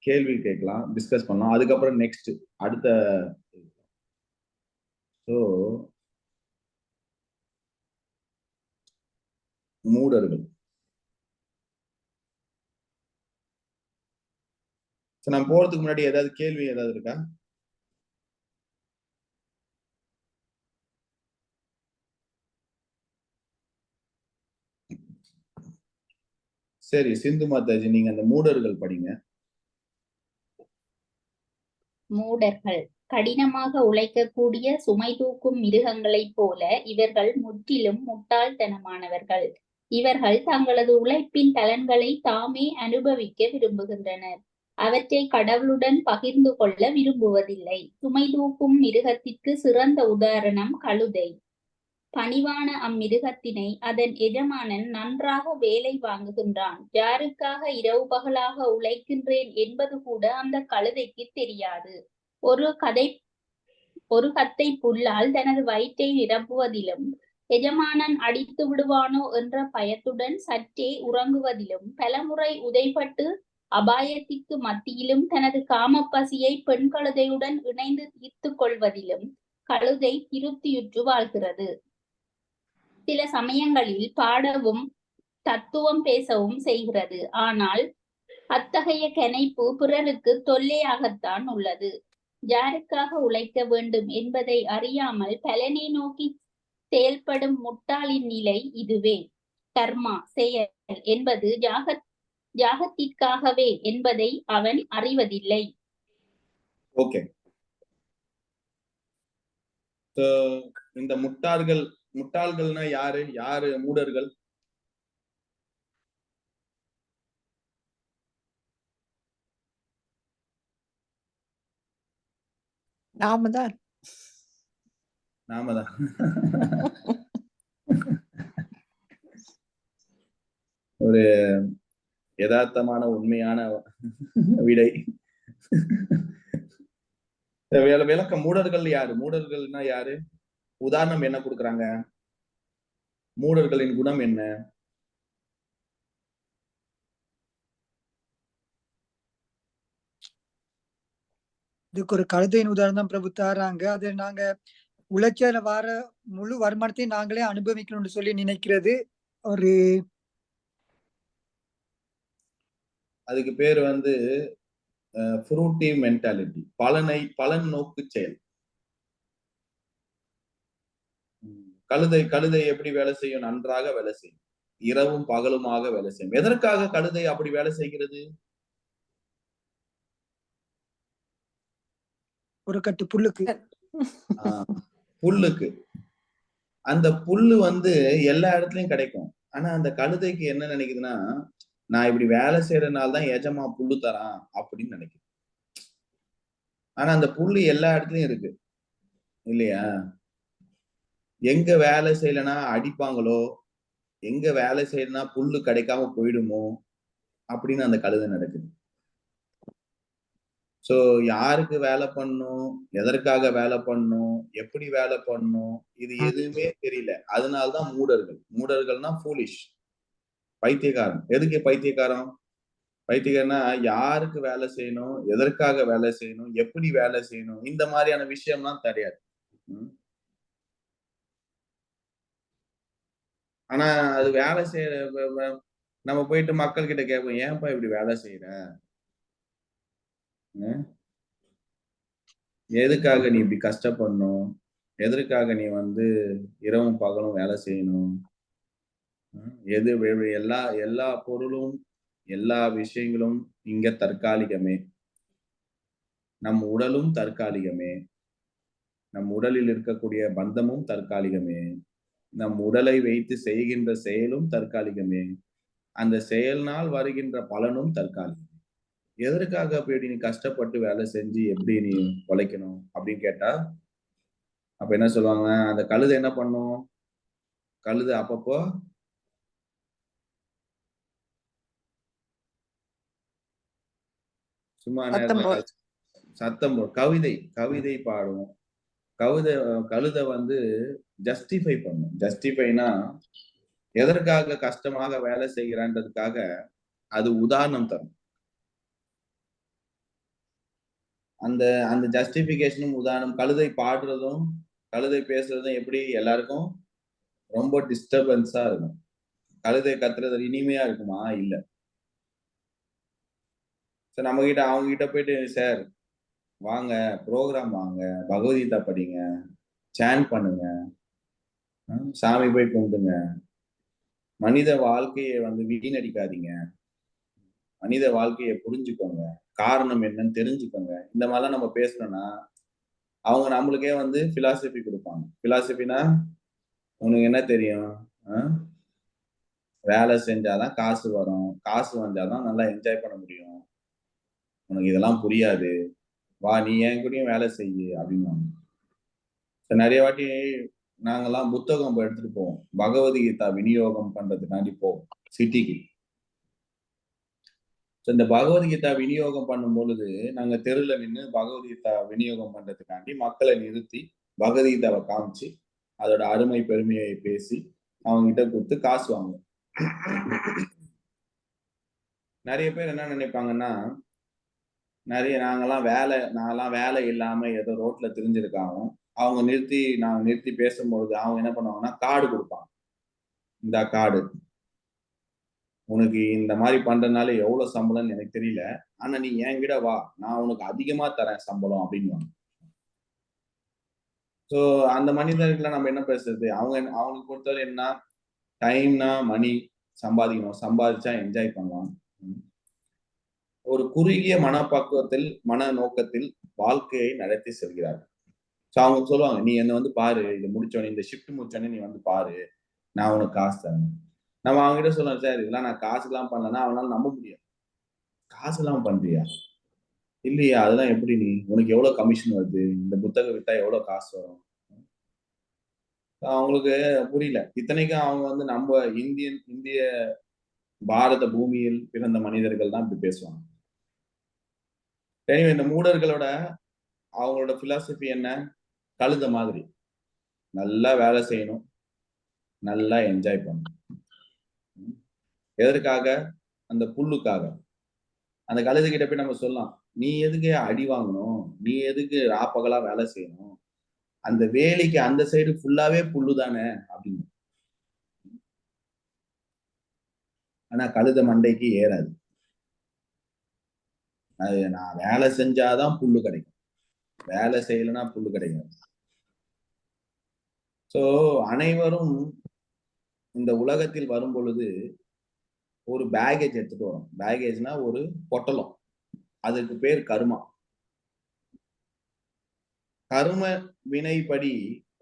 கேள்வி கேட்கலாம், டிஸ்கஸ் பண்ணலாம். அதுக்கப்புறம் நெக்ஸ்ட் அடுத்த மூடர்கள். நம்ம போறதுக்கு முன்னாடி ஏதாவது கேள்வி ஏதாவது இருக்கா? சரி, சிந்து மாதாஜி நீங்க அந்த மூடர்கள் படிங்க. மூடர்கள் கடினமாக உழைக்கக்கூடிய சுமை தூக்கும் மிருகங்களைப் போல இவர்கள் முற்றிலும் முட்டாள்தனமானவர்கள். இவர்கள் தங்களது உழைப்பின் பலன்களை தாமே அனுபவிக்க விரும்புகின்றனர். அவற்றை கடவுளுடன் பகிர்ந்து கொள்ள விரும்புவதில்லை. சுமை தூக்கும் மிருகத்திற்கு சிறந்த உதாரணம் கழுதை. பணிவான அம்மிருகத்தினை அதன் எஜமானன் நன்றாக வேலை வாங்குகின்றான். யாருக்காக இரவு பகலாக உழைக்கின்றேன் என்பது கூட அந்த கழுதைக்கு தெரியாது. ஒரு கத்தை புல்லால் தனது வயிற்றை நிரப்புவதிலும், எஜமானன் அடித்து விடுவானோ என்ற பயத்துடன் சற்றே உறங்குவதிலும், பலமுறை உதைப்பட்டு அபாயத்திற்கு மத்தியிலும் தனது காமப்பசியை பெண் கழுதையுடன் இணைந்து தீர்த்து கொள்வதிலும் கழுதை திருப்தியுற்று வாழ்கிறது. சில சமயங்களில் பாடவும் தத்துவம் பேசவும் செய்கிறது. ஆனால் அத்தகைய கனைப்பு பிறருக்கு தொல்லையாகத்தான் உள்ளது. யாருக்காக உழைக்க வேண்டும் என்பதை அறியாமல் பலனை நோக்கி செயல்படும் முட்டாளின் நிலை இதுவே. கர்மா, செயல் என்பது யாகத்திற்காகவே என்பதை அவன் அறிவதில்லை. ஓகே, இந்த முட்டாள்கள்னா யாரு? யாரு மூடர்கள்? நாம தான். நாம தான். ஒரு யதார்த்தமான உண்மையான விடை. விளக்கம் மூடர்கள் யாரு? மூடர்கள்னா யாரு? உதாரணம் என்ன கொடுக்குறாங்க? மூடர்களின் குணம் என்ன? இதுக்கு ஒரு கழுதையின் உதாரணம் பிரபு தாராங்க. அது நாங்க உழைச்சல வர முழு வருமானத்தையும் நாங்களே அனுபவிக்கணும்னு சொல்லி நினைக்கிறது ஒரு அதுக்கு பேர் வந்து ஃப்ரூட்டிவ் மென்டாலிட்டி, பலன் நோக்கு செயல். கழுதை எப்படி வேலை செய்யும்? நன்றாக வேலை செய்யும், இரவும் பகலுமாக வேலை செய்யும். எதற்காக கழுதை அப்படி வேலை செய்கிறது? ஒரு கட்டு புல்லுக்கு. புல்லுக்கு. அந்த புல்லு வந்து எல்லா இடத்துலயும் கிடைக்கும். ஆனா அந்த கழுதைக்கு என்ன நினைக்குதுன்னா, நான் இப்படி வேலை செய்யறதுனால தான் எஜமா புல்லு தரான் அப்படின்னு நினைக்குது. ஆனா அந்த புல்லு எல்லா இடத்துலயும் இருக்கு இல்லையா? எங்க வேலை செய்யலைன்னா அடிப்பாங்களோ, எங்க வேலை செய்யலைன்னா புல்லு கிடைக்காம போயிடுமோ அப்படின்னு அந்த கழுதை நடக்குது. சோ யாருக்கு வேலை பண்ணும், எதற்காக வேலை பண்ணும், எப்படி வேலை பண்ணும், இது எதுவுமே தெரியல. அதனாலதான் மூடர்கள்னா ஃபூலிஷ், பைத்தியக்காரன். எதுக்கு பைத்தியக்காரன்? பைத்தியக்காரனா யாருக்கு வேலை செய்யணும், எதற்காக வேலை செய்யணும், எப்படி வேலை செய்யணும், இந்த மாதிரியான விஷயம்லாம் தெரியாது. ஆனா அது வேலை செய்யற நம்ம போயிட்டு மக்கள் கிட்ட கேட்போம், ஏன்பா இப்படி வேலை செய்யற? எதுக்காக நீ இப்படி கஷ்டப்படணும்? எதற்காக நீ வந்து இரவும் பகலும் வேலை செய்யணும்? எது எல்லா பொருளும், எல்லா விஷயங்களும் இங்க தற்காலிகமே. நம் உடலும் தற்காலிகமே. நம் உடலில் இருக்கக்கூடிய பந்தமும் தற்காலிகமே. நம் உடலை வைத்து செய்கின்ற செயலும் தற்காலிகமே. அந்த செயல்னால் வருகின்ற பலனும் தற்காலிகம். எதற்காக அப்படி நீ கஷ்டப்பட்டு வேலை செஞ்சு எப்படி நீ உழைக்கணும் அப்படின்னு கேட்டா, அப்ப என்ன சொல்லுவாங்க? அந்த கழுதை என்ன பண்ணும்? கழுதை அப்பப்போ சும்மா சத்தம் கவிதை பாடும். கழுதை வந்து ஜஸ்டிஃபை பண்ணும். ஜஸ்டிஃபைனா எதற்காக கஷ்டமாக வேலை செய்கிறான்றதுக்காக அது உதாரணம் தரும். அந்த அந்த ஜஸ்டிபிகேஷனும் உதாரணம். கழுதை பாடுறதும் கழுதை பேசுறதும் எப்படி எல்லாருக்கும் ரொம்ப டிஸ்டர்பன்ஸா இருக்கும். கழுதை கத்துறது இனிமையா இருக்குமா? இல்ல. நம்ம கிட்ட அவங்க கிட்ட போயிட்டு, சார் வாங்க ப்ரோக்ராம் வாங்க, பகவத்கீதா படிங்க, சான் பண்ணுங்க, சாமி போய் கும்பிடுங்க, மனித வாழ்க்கையை வந்து வீணடிக்காதீங்க, மனித வாழ்க்கையை புரிஞ்சுக்கோங்க, காரணம் என்னன்னு தெரிஞ்சுக்கோங்க. இந்த மாதிரிலாம் நம்ம பேசணும்னா அவங்க நம்மளுக்கே வந்து பிலாசபி கொடுப்பாங்க. பிலாசபினா உனக்கு என்ன தெரியும்? வேலை செஞ்சாதான் காசு வரும், காசு வந்தாதான் நல்லா என்ஜாய் பண்ண முடியும், உனக்கு இதெல்லாம் புரியாது, வா நீ என் கூடயும் வேலை செய்யு அப்படின்வாங்க. நிறைய வாட்டி நாங்கெல்லாம் புத்தகம் எடுத்துட்டு போவோம், பகவத்கீதா விநியோகம் பண்றதுக்காண்டி போவோம் சிட்டிக்கு. இந்த பகவத்கீதா விநியோகம் பண்ணும் பொழுது நாங்க தெருல நின்று பகவத்கீதா விநியோகம் பண்றதுக்காண்டி மக்களை நிறுத்தி பகவத்கீதாவை காமிச்சு அதோட அருமை பெருமையை பேசி அவங்க கிட்ட கொடுத்து காசு வாங்குவோம். நிறைய பேர் என்ன நினைப்பாங்கன்னா, நாங்கெல்லாம் வேலை இல்லாம ஏதோ ரோட்ல திரிஞ்சிருக்காங்க. அவங்க நிறுத்தி பேசும்பொழுது அவங்க என்ன பண்ணுவாங்கன்னா கார்டு கொடுப்பாங்க. இந்த கார்டு, உனக்கு இந்த மாதிரி பண்றதுனால எவ்வளவு சம்பளம்னு எனக்கு தெரியல, ஆனா நீ என்கிட்ட வா, நான் உனக்கு அதிகமா தரேன் சம்பளம் அப்படின்னு. சோ அந்த மனிதர்களை நம்ம என்ன பேசுறது? அவனுக்கு பொறுத்தவரை என்ன, டைம்னா மணி சம்பாதிக்கணும், சம்பாதிச்சா என்ஜாய் பண்ணலாம். ஒரு குறுகிய மனப்பக்குவத்தில், மன நோக்கத்தில் வாழ்க்கையை நடத்தி செல்கிறார்கள். சோ அவங்க சொல்லுவாங்க, நீ என்ன வந்து பாரு, இதை முடிச்சோடனே, இந்த ஷிஃப்ட் முடிச்சோடனே நீ வந்து பாரு, நான் உனக்கு காசு தரேன். நம்ம அவங்க கிட்ட சொல்லுவோம், சார் இதெல்லாம் நான் காசு எல்லாம் பண்ணலன்னா அவனால நம்ப முடியாது. காசு எல்லாம் பண்றியா? இல்லையா? அதெல்லாம் எப்படி நீ? உனக்கு எவ்வளவு கமிஷன் வருது? இந்த புத்தகம் வித்தா எவ்வளவு காசு வரும்? அவங்களுக்கு புரியல. இத்தனைக்கும் அவங்க வந்து நம்ம இந்திய பாரத பூமியில் பிறந்த மனிதர்கள் தான் இப்படி பேசுவாங்க. எனவே இந்த மூடர்களோட அவங்களோட பிலாசபி என்ன? கழுத மாதிரி. நல்லா வேலை செய்யணும். நல்லா என்ஜாய் பண்ணணும். எதற்காக? அந்த புல்லுக்காக. அந்த கழுதை கிட்ட போய் நம்ம சொல்லலாம், நீ எதுக்கு அடி வாங்கணும்? நீ எதுக்கு ராப்பகலா வேலை செய்யணும்? அந்த வேலிக்கு அந்த சைடு ஃபுல்லாவே புல்லு தானே அப்படின்னு. ஆனா கழுத மண்டைக்கு ஏறாது. அது நான் வேலை செஞ்சாதான் புல்லு கிடைக்கும். வேலை செய்யலைன்னா புல்லு கிடைக்கும். சோ அனைவரும் இந்த உலகத்தில் வரும் பொழுது ஒரு பேகேஜ் எடுத்துட்டு வரும். பேகேஜ்னா ஒரு பொட்டலம். அதுக்கு பேர் கர்மா. கர்ம வினைப்படி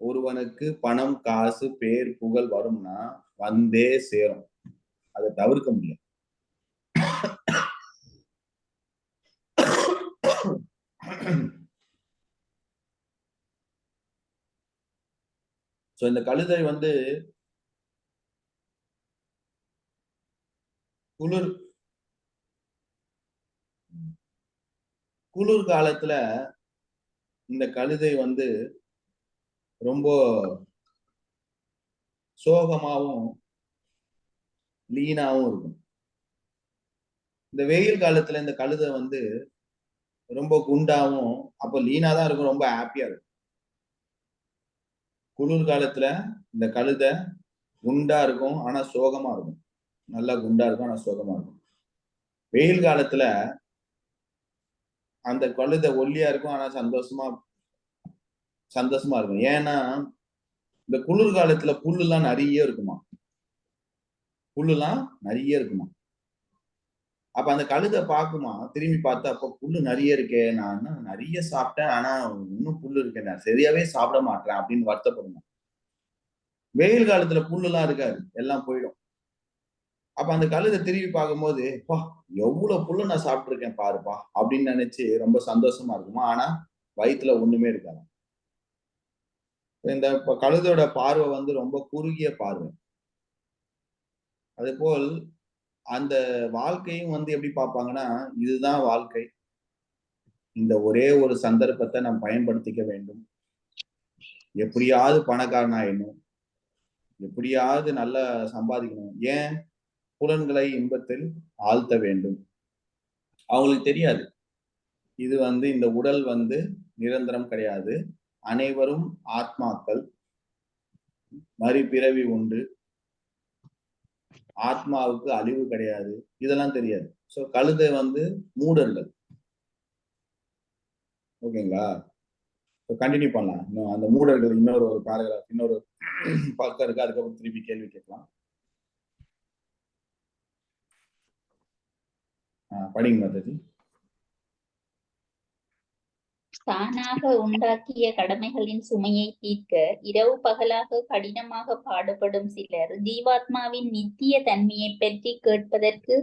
ஒருவனுக்கு பணம், காசு, பேர், புகழ் வரும்னா வந்தே சேரும். அதை தவிர்க்க முடியும். சோ இந்த கழுதை வந்து குளிர் காலத்துல இந்த கழுதை வந்து ரொம்ப சோகமாவும் லீனாவும் இருக்கும். இந்த வெயில் காலத்துல இந்த கழுதை வந்து ரொம்ப குண்டாவும் அப்ப லீனா தான் இருக்கும், ரொம்ப ஹாப்பியா இருக்கும். குளிர் காலத்துல இந்த கழுதை குண்டா இருக்கும் ஆனா சோகமா இருக்கும். நல்லா குண்டா இருக்கும் ஆனா சோகமா இருக்கும். வெயில் காலத்துல அந்த கழுதை ஒல்லியா இருக்கும் ஆனா சந்தோஷமா இருக்கும். ஏன்னா இந்த குளிர் காலத்துல புல்லுலாம் நிறைய இருக்குமா. புல்லுலாம் நிறைய இருக்குமா. அப்ப அந்த கழுதை பாக்குமா, திரும்பி பார்த்தா அப்ப புல்லு நிறைய இருக்கே, நான் நிறைய சாப்பிட்டேன் ஆனா இன்னும் புல்லு இருக்கே, நான் சரியாவே சாப்பிட மாட்டேன் அப்படின்னு வருத்தப்படுமா. வெயில் காலத்துல புல்லுலாம் இருக்காது, எல்லாம் போயிடும். அப்ப அந்த கழுதை திரும்பி பார்க்கும்போது, பா எவ்வளவு புல்லு நான் சாப்பிட்டிருக்கேன் பாருப்பா அப்படின்னு நினைச்சு ரொம்ப சந்தோஷமா இருக்குமா. ஆனா வயித்துல ஒண்ணுமே இருக்காது. இந்த கழுதையோட பார்வை வந்து ரொம்ப குறுகிய பார்வை. அதே போல் அந்த வாழ்க்கையும் வந்து எப்படி பார்ப்பாங்கன்னா, இதுதான் வாழ்க்கை, இந்த ஒரே ஒரு சந்தர்ப்பத்தை நாம் பயன்படுத்திக்க வேண்டும், எப்படியாவது பணக்காரன் ஆயிடணும், எப்படியாவது நல்லா சம்பாதிக்கணும், ஏன் புலன்களை இன்பத்தில் ஆழ்த்த வேண்டும். அவங்களுக்கு தெரியாது இது வந்து இந்த உடல் வந்து நிரந்தரம் கிடையாது, அனைவரும் ஆத்மாக்கள், மறுபிறவி உண்டு, ஆத்மாவுக்கு அழிவு கிடையாது, இதெல்லாம் தெரியாது. சோ கழுதை வந்து மூடர்கள். ஓகேங்களா? கண்டினியூ பண்ணலாம். இன்னும் அந்த மூடர்கள் இன்னொரு ஒரு பேராகிராஃப், இன்னொரு பக்கம் இருக்கு, அதுக்கப்புறம் திருப்பி கேள்வி கேட்கலாம். படிங்க மாதாஜி. தானாக உண்டாக்கிய கடமைகளின் சுமையை தீர்க்க இரவு பகலாக கடினமாக பாடுபடும் சிலர் ஜீவாத்மாவின் நித்திய தன்மையை பற்றி கேட்பதற்கு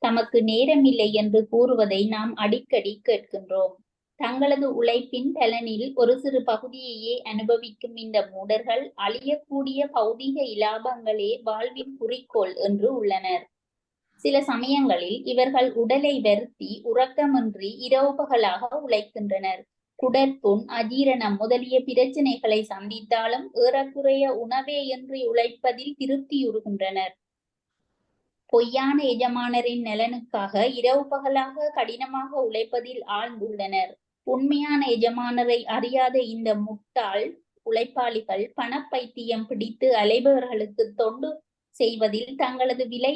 தமக்கு நேரமில்லை என்று கூறுவதை நாம் அடிக்கடி கேட்கின்றோம். தங்களது உழைப்பின் பலனில் ஒரு சிறு பகுதியையே அனுபவிக்கும் இந்த மூடர்கள் அழியக்கூடிய பௌதீக இலாபங்களே வாழ்வின் குறிக்கோள் என்று உள்ளனர். சில சமயங்களில் இவர்கள் உடலை வருத்தி உறக்கமின்றி இரவு பகலாக உழைக்கின்றனர். குடற்புண், அஜீரணம் முதலிய பிரச்சனைகளை சந்தித்தாலும் ஏறக்குறைய உணவே இன்றி உழைப்பதில் திருப்தியுறுகின்றனர். பொய்யான எஜமானரின் நலனுக்காக இரவு பகலாக கடினமாக உழைப்பதில் ஆழ்ந்துள்ளனர். உண்மையான எஜமானரை அறியாத இந்த முட்டாள் உழைப்பாளிகள் பணப்பைத்தியம் பிடித்து அலைபவர்களுக்கு தொண்டு செய்வதில் தங்களது விலை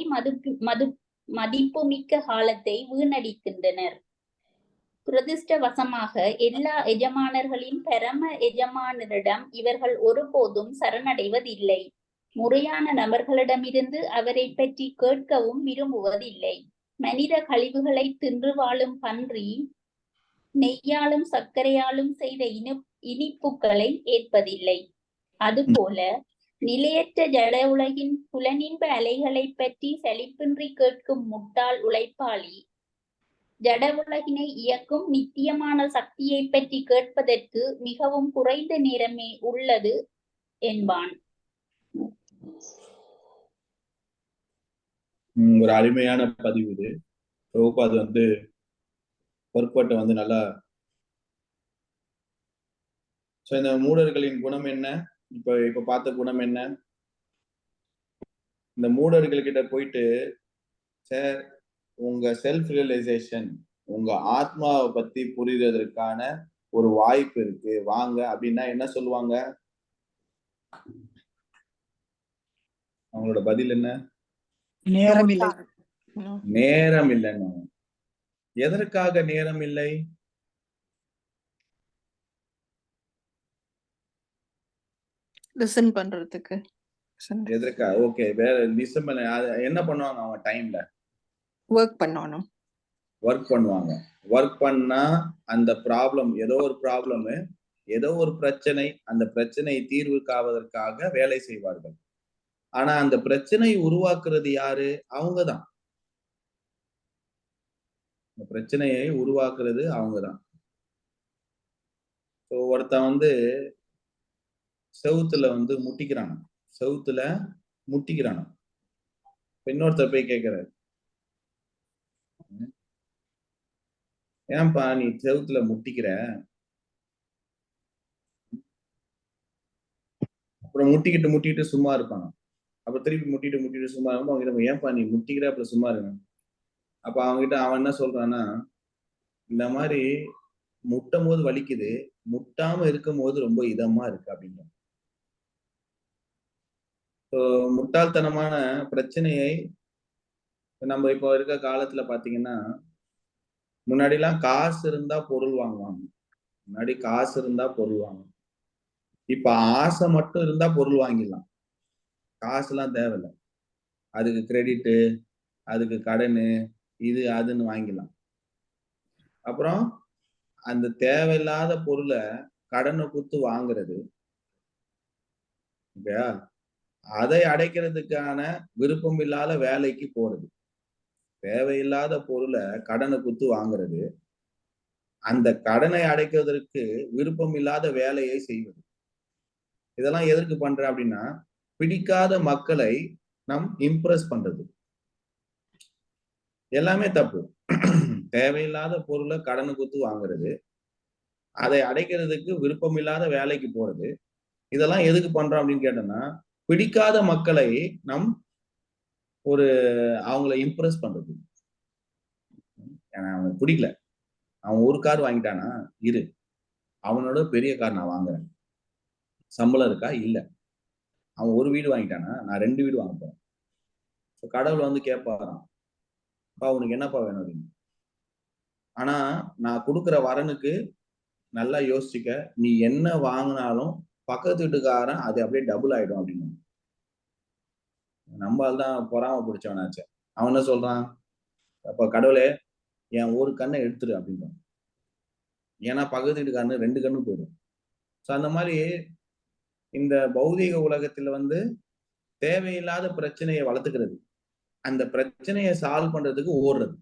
மதிப்புமிக்க காலத்தை வீணடிக்கின்றனர். துரதிர்ஷ்டவசமாக எல்லா எஜமானர்களின் பரம எஜமானரிடம் இவர்கள் ஒருபோதும் சரணடைவதில்லை. முறையான நபர்களிடமிருந்து அவரை பற்றி கேட்கவும் விரும்புவதில்லை. மனித கழிவுகளை தின்று வாழும் பன்றி நெய்யாலும் சர்க்கரையாலும் செய்த இனிப்புகளை ஏற்பதில்லை. அதுபோல நிலையற்ற ஜட உலகின் புலனின்ப அலைகளை பற்றி சலிப்பின்றி கேட்கும் முட்டாள் உழைப்பாளி ஜட உலகினை இயக்கும் நித்தியமான சக்தியை பற்றி கேட்பதற்கு மிகவும் குறைந்த நேரமே உள்ளது என்பான். ஒரு அருமையான பதிவு இது. பிரபுபாத் வந்து பொறுப்பாட்டை வந்து நல்லா. இந்த மூடர்களின் குணம் என்ன? இப்ப பார்த்த குணம் என்ன? இந்த மூடர்கள் கிட்ட போயிட்டு, சார் உங்க செல்ஃப் ரியலைசேஷன், உங்க ஆத்மாவை பத்தி புரிதற்கான ஒரு வாய்ப்பு இருக்கு, வாங்க அப்படின்னா என்ன சொல்லுவாங்க? அவங்களோட பதில் என்ன? நேரம் இல்லை. நேரம் இல்லைன்னு. எதற்காக நேரம் இல்லை? லிசன் பண்றதுக்கு. எதற்கா? ஓகே, வேற லிசன் பண்ண என்ன பண்ணுவாங்க? அவங்க டைம்ல ஒர்க் பண்ணணும். ஒர்க் பண்ணுவாங்க. ஒர்க் பண்ணா அந்த ப்ராப்ளம், ஏதோ ஒரு ப்ராப்ளம், ஏதோ ஒரு பிரச்சனை, அந்த பிரச்சனை தீர்வுக்காவதற்காக வேலை செய்வார்கள். ஆனா அந்த பிரச்சனை உருவாக்குறது யாரு? அவங்கதான். இந்த பிரச்சனையை உருவாக்குறது அவங்கதான். ஒருத்தன் வந்து செவுத்துல வந்து முட்டிக்கிறான், செவுத்துல முட்டிக்கிறான். இன்னொருத்தர் போய் கேட்கிறாரு, ஏன்பா நீ செவுத்துல முட்டிக்கிற? அப்புறம் முட்டிக்கிட்டு சும்மா இருப்பாங்க. அப்ப திருப்பி முட்டிட்டு சும்மா இருக்கும். அவங்க ஏன்பா நீ முட்டிக்கிற அப்புறம் சும்மா இருங்க. அப்ப அவன்கிட்ட அவன் என்ன சொல்றான்னா, இந்த மாதிரி முட்டும் போது வலிக்குது, முட்டாம இருக்கும் போது ரொம்ப இதமா இருக்கு அப்படின்னு. முட்டாள்தனமான பிரச்சனையை நம்ம இப்போ இருக்க காலத்துல பாத்தீங்கன்னா, முன்னாடி எல்லாம் காசு இருந்தா பொருள் வாங்குவாங்க. முன்னாடி காசு இருந்தா பொருள் வாங்குவாங்க. இப்ப ஆசை மட்டும் இருந்தா பொருள் வாங்கிடலாம். காசு எல்லாம் தேவையில்லை. அதுக்கு கிரெடிட்டு, அதுக்கு கடனு, இது அதுன்னு வாங்கிடலாம். அப்புறம் அந்த தேவையில்லாத பொருளை கடனை கொடுத்து வாங்குறது, அதை அடைக்கிறதுக்கான விருப்பம் இல்லாத வேலைக்கு போறது, தேவையில்லாத பொருளை கடனை கொடுத்து வாங்குறது, அந்த கடனை அடைக்கிறதுக்கு விருப்பம் இல்லாத வேலையை செய்வது. இதெல்லாம் எதற்கு பண்ற அப்படின்னா, பிடிக்காத மக்களை நம் இம்ப்ரெஸ் பண்றது. எல்லாமே தப்பு. தேவையில்லாத பொருளை கடனை கொடுத்து வாங்குறது, அதை அடைக்கிறதுக்கு விருப்பம் இல்லாத வேலைக்கு போறது, இதெல்லாம் எதுக்கு பண்றோம் அப்படின்னு கேட்டோம்னா, பிடிக்காத மக்களை நம் அவங்களை இம்ப்ரெஸ் பண்றது. அவனுக்கு பிடிக்கல, அவன் ஒரு கார் வாங்கிட்டானா, இரு அவனோட பெரிய கார் நான் வாங்குறேன். சம்பளம் இருக்கா? இல்ல. அவன் ஒரு வீடு வாங்கிட்டானா, நான் 2 வீடு வாங்க போறேன். கடவுள் வந்து கேட்பாராம், உனக்கு என்னப்பா வேணும் அப்படின்னு. ஆனா நான் கொடுக்குற வரனுக்கு நல்லா யோசிச்சுக்க, நீ என்ன வாங்கினாலும் பக்கத்து வீட்டுக்காரன் அது அப்படியே டபுள் ஆயிடும் அப்படின்னு. நம்மால் தான் பொறாம பிடிச்சவனாச்சு. அவன் என்ன சொல்றான்? அப்ப கடவுளே என் ஒரு கண்ணை எடுத்துரு அப்படின்றான். ஏன்னா பக்கத்து வீட்டுக்காரனு 2 கண்ணும் போயிடும். அந்த மாதிரி இந்த பௌதீக உலகத்துல வந்து தேவையில்லாத பிரச்சனையை வளர்த்துக்கிறது, அந்த பிரச்சனையை சால்வ் பண்றதுக்கு ஓடுறது.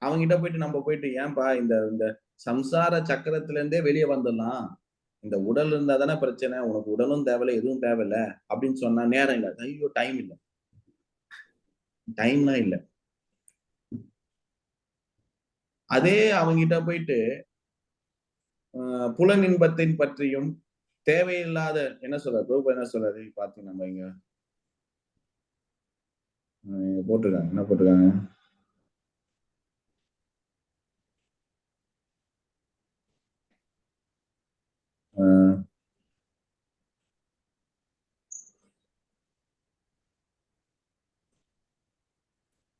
அவங்ககிட்ட போயிட்டு நம்ம போயிட்டு, ஏன்பா இந்த சம்சார சக்கரத்துல இருந்தே வெளியே வந்துடலாம், இந்த உடல் இருந்தா தானே பிரச்சனை, உனக்கு உடலும் தேவையில்லை எதுவும் தேவையில்ல அப்படின்னு சொன்னா, நேரம் இல்லை. ஐயோ டைம் இல்லை, டைம்லாம் இல்லை. அதே அவங்கிட்ட போயிட்டு புலன் இன்பத்தின் பற்றியும் தேவையில்லாத என்ன சொல்றாரு பிரபு, என்ன சொல்றாரு பாத்தீங்க, நம்ம இங்க போட்டிருக்காங்க, என்ன போட்டிருக்காங்க,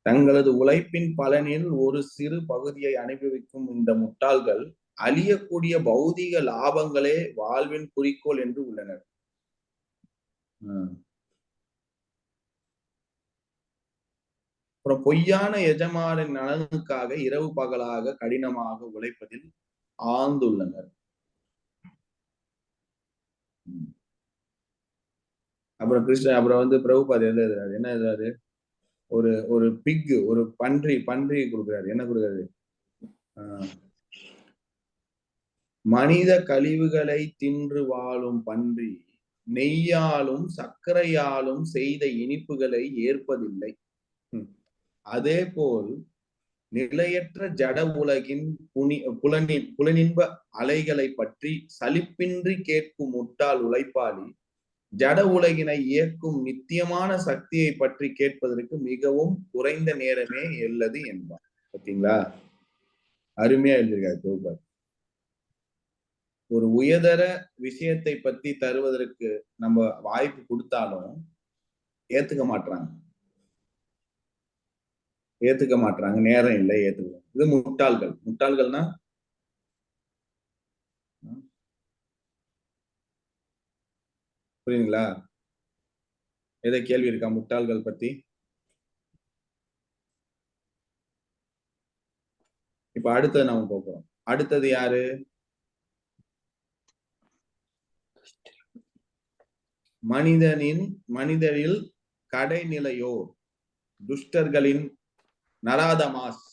தங்களது உழைப்பின் பலனில் ஒரு சிறு பகுதியை அனுபவிக்கும் இந்த முட்டாள்கள் அழியக்கூடிய பௌதீக லாபங்களே வாழ்வின் குறிக்கோள் என்று உள்ளனர். அப்புறம் பொய்யான எஜமானின் நலனுக்காக இரவு பகலாக கடினமாக உழைப்பதில் ஆழ்ந்துள்ளனர். அப்புறம் வந்து பிரபுபாத் எழுதுறாரு, என்ன எழுதுறாரு? ஒரு பிக், ஒரு பன்றி கொடுக்குறாரு. என்ன கொடுக்குறாரு? ஆஹ் மனித கழிவுகளை தின்று வாழும் பன்றி நெய்யாலும் சர்க்கரையாலும் செய்த இனிப்புகளை ஏற்பதில்லை. அதே போல் நிலையற்ற ஜட உலகின் புலனின்ப அலைகளை பற்றி சலிப்பின்றி கேட்கும் முட்டாள் உழைப்பாளி ஜட உலகினை இயக்கும் நித்தியமான சக்தியை பற்றி கேட்பதற்கு மிகவும் குறைந்த நேரமே உள்ளது என்பார். பார்த்தீங்களா, அருமையா எழுதியிருக்காரு பிரபுபாத். ஒரு உயர்தர விஷயத்தை பத்தி தருவதற்கு நம்ம வாய்ப்பு கொடுத்தாலும் ஏத்துக்க மாட்டாங்க, நேரம் இல்லை ஏத்துக்க. இது முட்டாள்கள்னா புரியுங்களா? எதை கேள்வி இருக்கா முட்டாள்கள் பத்தி? இப்ப அடுத்தது நாம போகிறோம். அடுத்தது யாரு? மனிதரில் கடைநிலையோ துஷ்டர்களின் நராதமாஸ்.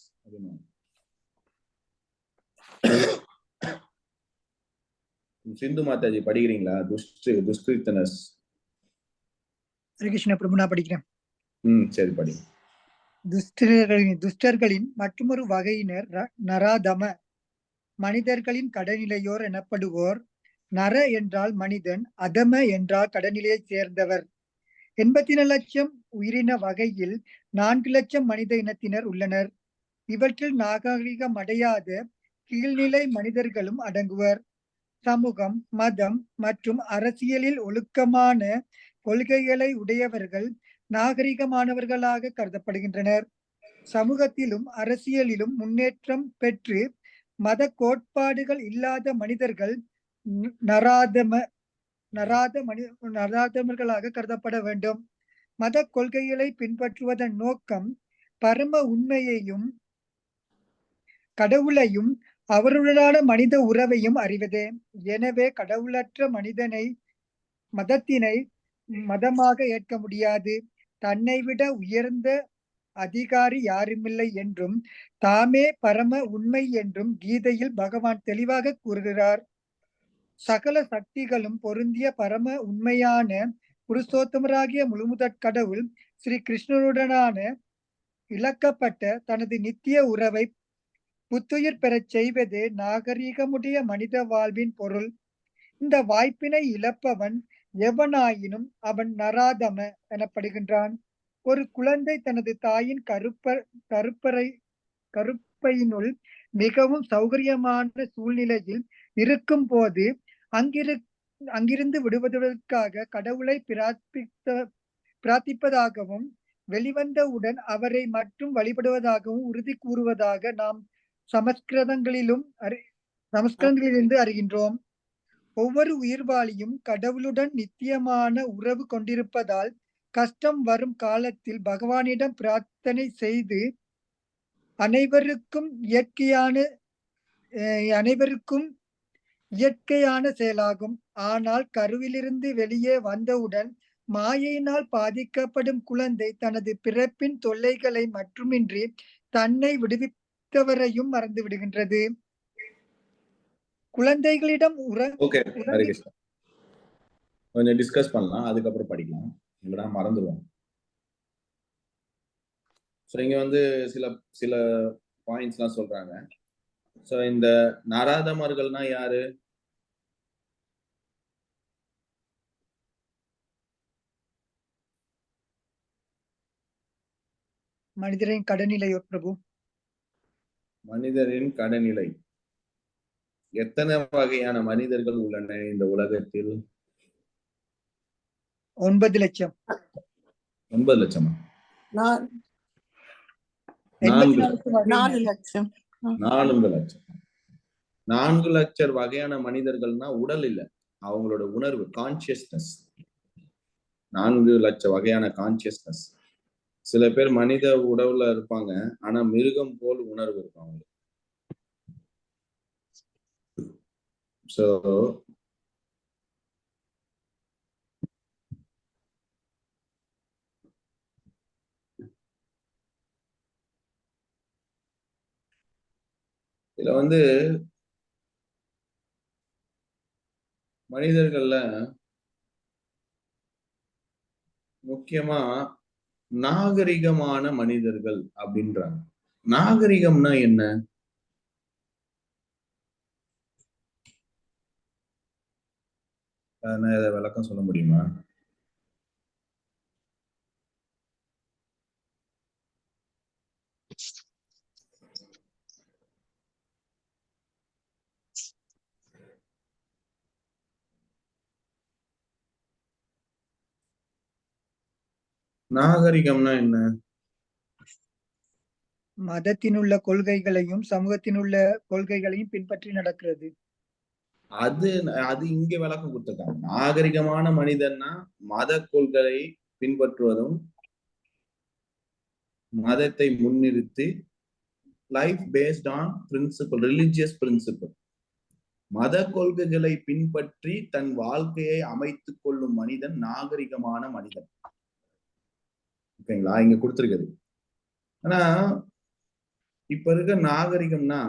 சிந்து மாதாஜி படிக்கிறீங்களா? துஷ்கிருத்தனஸ். ஹரிகிருஷ்ண பிரபு, நான் படிக்கிறேன். சரி, படி. துஷ்டர்களின் மற்றொரு வகையினர் நராதம, மனிதர்களின் கடைநிலையோர் எனப்படுவோர். நர என்றால் மனிதன், அதம என்றால் கடைநிலையைச் சேர்ந்தவர். 84 லட்சம் உயிரின வகையில் 4 லட்சம் மனித இனத்தினர் உள்ளனர். இவற்றில் நாகரிகம் அடையாத கீழ்நிலை மனிதர்களும் அடங்குவர். சமூகம், மதம் மற்றும் அரசியலில் ஒழுக்கமான கொள்கைகளை உடையவர்கள் நாகரிகமானவர்களாக கருதப்படுகின்றனர். சமூகத்திலும் அரசியலிலும் முன்னேற்றம் பெற்று மத கோட்பாடுகள் இல்லாத மனிதர்கள் நராதமர்களாக கருதப்பட வேண்டும். மத கொள்கைகளை பின்பற்றுவதன் நோக்கம் பரம உண்மையையும் கடவுளையும் அவருடனான மனித உறவையும் அறிவது. எனவே கடவுளற்ற மதத்தினை மதமாக ஏற்க முடியாது. தன்னை விட உயர்ந்த அதிகாரி யாருமில்லை என்றும் தாமே பரம உண்மை என்றும் கீதையில் பகவான் தெளிவாக கூறுகிறார். சகல சக்திகளும் பொருந்திய பரம உண்மையான புருஷோத்தமராகிய முழுமுதற் கடவுள் ஸ்ரீ கிருஷ்ணனுடனான இழக்கப்பட்ட தனது நித்திய உறவை புத்துயிர் பெறச் செய்வதே நாகரீகமுடைய மனித வாழ்வின் பொருள். இந்த வாய்ப்பினை இழப்பவன் எவனாயினும் அவன் நராதம எனப்படுகின்றான். ஒரு குழந்தை தனது தாயின் கருப்பையினுள் மிகவும் சௌகரியமான சூழ்நிலையில் இருக்கும் போது அங்கிருந்து விடுவதற்காக கடவுளை பிரார்த்திப்பதாகவும் வெளிவந்தவுடன் அவரை மட்டும் வழிபடுவதாகவும் உறுதி கூறுவதாக நாம் சமஸ்கிருதங்களிலிருந்து அறிகின்றோம். ஒவ்வொரு உயிர்வாளியும் கடவுளுடன் நித்தியமான உறவு கொண்டிருப்பதால் கஷ்டம் வரும் காலத்தில் பகவானிடம் பிரார்த்தனை செய்து அனைவருக்கும் இயற்கையான செயலாகும். ஆனால் கருவிலிருந்து வெளியே வந்தவுடன் மாயையினால் பாதிக்கப்படும் குழந்தை தனது பிறப்பின் தொல்லைகளை மட்டுமின்றி தன்னை விடுவித்தவரையும் மறந்து விடுகின்றது. குழந்தைகளிடம் கொஞ்சம் டிஸ்கஸ் பண்ணலாம், அதுக்கப்புறம் படிக்கலாம், இல்லைன்னா மறந்துடுவோம். ஸோ இங்க வந்து சில பாயிண்ட்ஸ்லாம் சொல்றாங்க. ஸோ இந்த நராதமர்கள்னா யாரு? மனிதரின் கடைநிலையோர் பிரபு. மனிதரின் கடைநிலை. எத்தனை வகையான மனிதர்கள் உள்ளன இந்த உலகத்தில்? 9 லட்சம். 9 லட்சமா? 4 லட்சம். 4 லட்சம். 4 லட்சம் வகையான மனிதர்கள்னா உடல் இல்ல, அவங்களோட உணர்வு, கான்சியஸ்னஸ். 4 லட்சம் வகையான கான்சியஸ்னஸ். சில பேர் மனித உடவுல இருப்பாங்க, ஆனா மிருகம் போல் உணர்வு இருக்கும் அவங்களுக்கு. ஸோ இதுல வந்து மனிதர்கள்ல முக்கியமா நாகரிகமான மனிதர்கள் அப்படின்றாங்க. நாகரிகம்னா என்ன? இதை விளக்கம் சொல்ல முடியுமா? நாகரிகம்னா என்ன? மதத்தினுள்ள கொள்கைகளையும் சமூகத்தினுள்ள கொள்கைகளையும் பின்பற்றி நடக்கிறது. அது அது இங்க விளக்கம் கொடுத்திருக்காங்க. நாகரிகமான மனிதன்னா மத கொள்கையை பின்பற்றுவதும் மதத்தை முன்னிறுத்தி life based on principle, religious principle, மத கொள்கைகளை பின்பற்றி தன் வாழ்க்கையை அமைத்துக் கொள்ளும் மனிதன் நாகரிகமான மனிதன். ஓகேங்களா? இங்க கொடுத்திருக்குது. ஆனா இப்ப இருக்க நாகரிகம்னா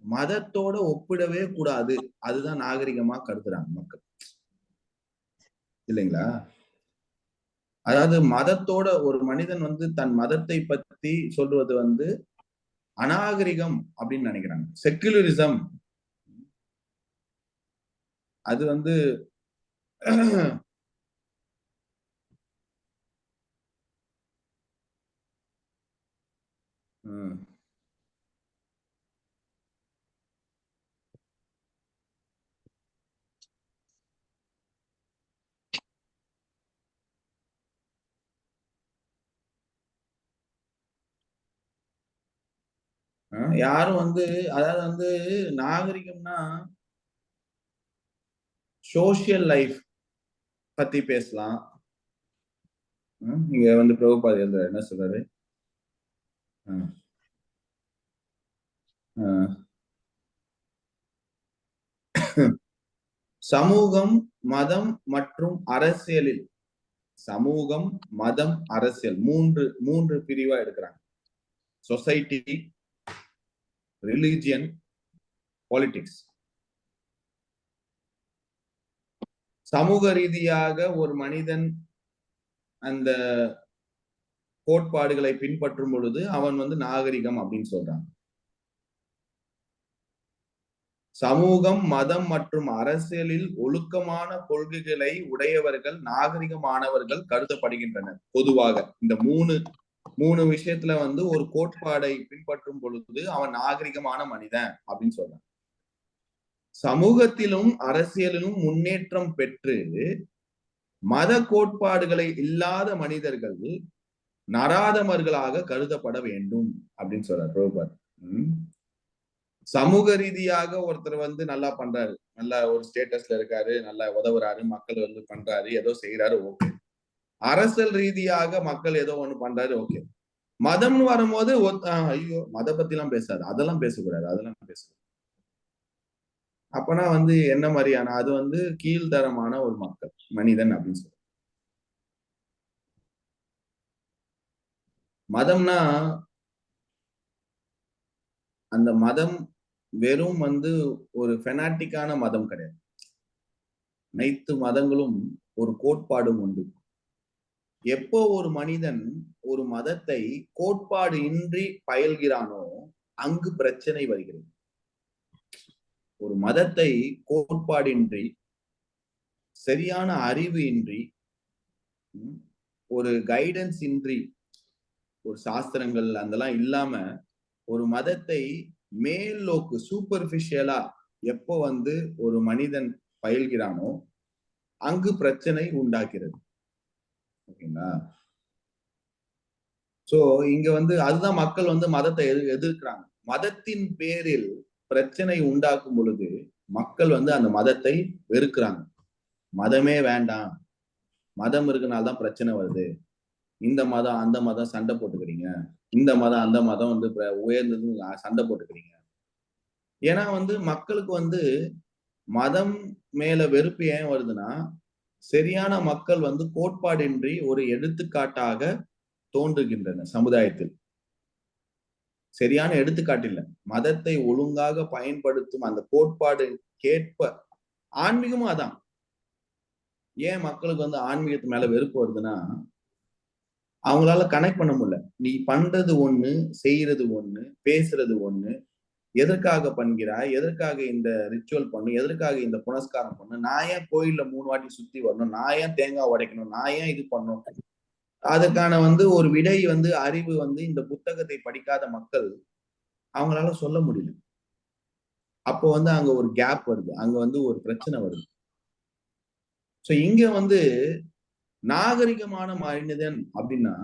மதத்தோட ஒப்பிடவே கூடாது, அதுதான் நாகரிகமா கருதுறாங்க மக்கள், இல்லைங்களா? அதாவது மதத்தோட ஒரு மனிதன் வந்து தன் மதத்தை பத்தி சொல்றது வந்து அநாகரிகம் அப்படின்னு நினைக்கிறாங்க. செக்குலரிசம் அது வந்து யாரும் வந்து அதாவது வந்து நாகரிகம்னா சோசியல் லைஃப் பத்தி பேசலாம். இங்க வந்து பிரபுபாத் என்ன சொல்றாரு? சமூகம், மதம் மற்றும் அரசியலில், சமூகம், மதம், அரசியல் மூன்று பிரிவா எடுக்கிறாங்க. Society, religion, politics. சமூக ரீதியாக ஒரு மனிதன் அந்த கோட்பாடுகளை பின்பற்றும் பொழுது அவன் வந்து நாகரிகம் அப்படின்னு சொல்றான். சமூகம், மதம் மற்றும் அரசியலில் ஒழுக்கமான கொள்கைகளை உடையவர்கள் நாகரிகமானவர்கள் கருதப்படுகின்றனர். பொதுவாக இந்த மூணு விஷயத்துல வந்து ஒரு கோட்பாடை பின்பற்றும் பொழுது அவன் நாகரிகமான மனிதன் அப்படின்னு சொல்றான். சமூகத்திலும் அரசியலிலும் முன்னேற்றம் பெற்று மத கோட்பாடுகளை இல்லாத மனிதர்கள் நராதமர்களாக கருதப்பட வேண்டும் அப்படின்னு சொல்றார் பிரபுபாத். சமூக ரீதியாக ஒருத்தர் வந்து நல்லா பண்றாரு, நல்லா ஒரு ஸ்டேட்டஸ்ல இருக்காரு, நல்லா உதவுறாரு, மக்கள் வந்து பண்றாரு, ஏதோ செய்யறாரு, ஓகே. அரசியல் ரீதியாக மக்கள் ஏதோ ஒண்ணு பண்றாரு, ஓகே. மதம்னு வரும்போது ஐயோ மத பத்தி எல்லாம் பேசாது, அதெல்லாம் பேசக்கூடாது, அதெல்லாம் பேசக்கூடாது. அப்பனா வந்து என்ன மாதிரியான, அது வந்து கீழ்தரமான ஒரு மக்கள் மனிதன் அப்படின்னு சொல்ற. மதம்னா அந்த மதம் வெறும் வந்து ஒரு ஃபெனாட்டிக்கான மதம் கிடையாது. அனைத்து மதங்களும் ஒரு கோட்பாடும் உண்டு. எப்போ ஒரு மனிதன் ஒரு மதத்தை கோட்பாடு இன்றி பயில்கிறானோ அங்கு பிரச்சனை வருகிறது. ஒரு மதத்தை கோட்பாடின்றி, சரியான அறிவு இன்றி, ஒரு கைடன்ஸ் இன்றி, ஒரு சாஸ்திரங்கள் அதெல்லாம் இல்லாம ஒரு மதத்தை மேல் நோக்கு சூப்பர்ஃபிஷியலா எப்போ வந்து ஒரு மனிதன் பயில்கிறானோ அங்கு பிரச்சனை உண்டாகிறது. ஓகேங்களா? சோ இங்க வந்து அதுதான் மக்கள் வந்து மதத்தை எதிர்க்கிறாங்க. மதத்தின் பேரில் பிரச்சனை உண்டாக்கும் பொழுது மக்கள் வந்து அந்த மதத்தை வெறுக்கிறாங்க. மதமே வேண்டாம், மதம் இருக்கனால்தான் பிரச்சனை வருது, இந்த மதம் அந்த மதம் சண்டை போட்டுக்கிறீங்க, இந்த மதம் அந்த மதம் வந்து உயர்ந்தது சண்டை போட்டுக்கிறீங்க. ஏன்னா வந்து மக்களுக்கு வந்து மதம் மேல வெறுப்பு ஏன் வருதுன்னா, சரியான மக்கள் வந்து கோட்பாடின்றி ஒரு எடுத்துக்காட்டாக தோன்றுகின்றன சமுதாயத்தில். சரியான எடுத்துக்காட்டு இல்லை. மதத்தை ஒழுங்காக பயன்படுத்தும் அந்த கோட்பாடு கேட்ப ஆன்மீகமும் அதான். ஏன் மக்களுக்கு வந்து ஆன்மீகத்து மேல வெறுப்பு வருதுன்னா, அவங்களால கனெக்ட் பண்ண முடியல. நீ பண்றது ஒண்ணு, செய்யறது ஒண்ணு, பேசுறது ஒண்ணு, எதற்காக பண்கிறாய், எதற்காக இந்த ரிச்சுவல் பண்ணு, எதற்காக இந்த புனஸ்காரம் பண்ணு, நான் ஏன் கோயில்ல 3 வாட்டி சுத்தி வரணும், நான் ஏன் தேங்காய் உடைக்கணும், நான் ஏன் இது பண்ணணும். அதுக்கான வந்து ஒரு விடை வந்து அறிவு வந்து இந்த புத்தகத்தை படிக்காத மக்கள் அவங்களால சொல்ல முடியல. அப்போ வந்து அங்க ஒரு கேப் வருது, அங்க வந்து ஒரு பிரச்சனை வருது. சோ இங்க வந்து நாகரிகமான மனிதன் அப்படின்னா,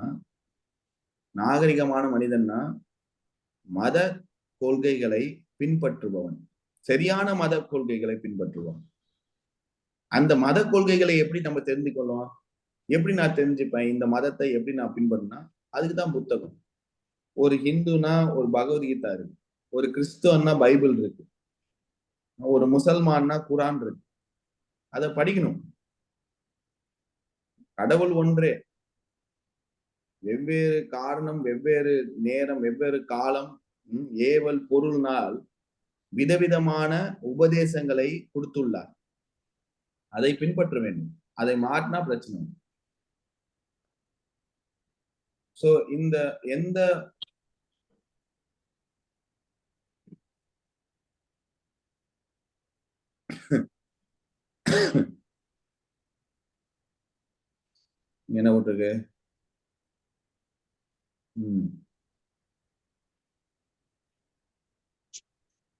நாகரிகமான மனிதன்னா மத கொள்கைகளை பின்பற்றுபவன், சரியான மத கொள்கைகளை பின்பற்றுபவன். அந்த மத கொள்கைகளை எப்படி நம்ம தெரிஞ்சுக்கொள்ளலாம்? எப்படி நான் தெரிஞ்சுப்பேன் இந்த மதத்தை எப்படி நான் பின்பற்றினா? அதுக்குதான் புத்தகம். ஒரு ஹிந்துனா ஒரு பகவத்கீதா இருக்கு, ஒரு கிறிஸ்துவன்னா பைபிள் இருக்கு, ஒரு முசல்மான்னா குரான் இருக்கு. அதை படிக்கணும். கடவுள் ஒன்றே, வெவ்வேறு காரணம், வெவ்வேறு நேரம், வெவ்வேறு காலம், ஏவல் பொருள்னால் விதவிதமான உபதேசங்களை கொடுத்துள்ளார். அதை பின்பற்ற வேண்டும். அதை மாற்றினா பிரச்சனை. சோ இந்த எந்த என்ன விட்டுருக்கு?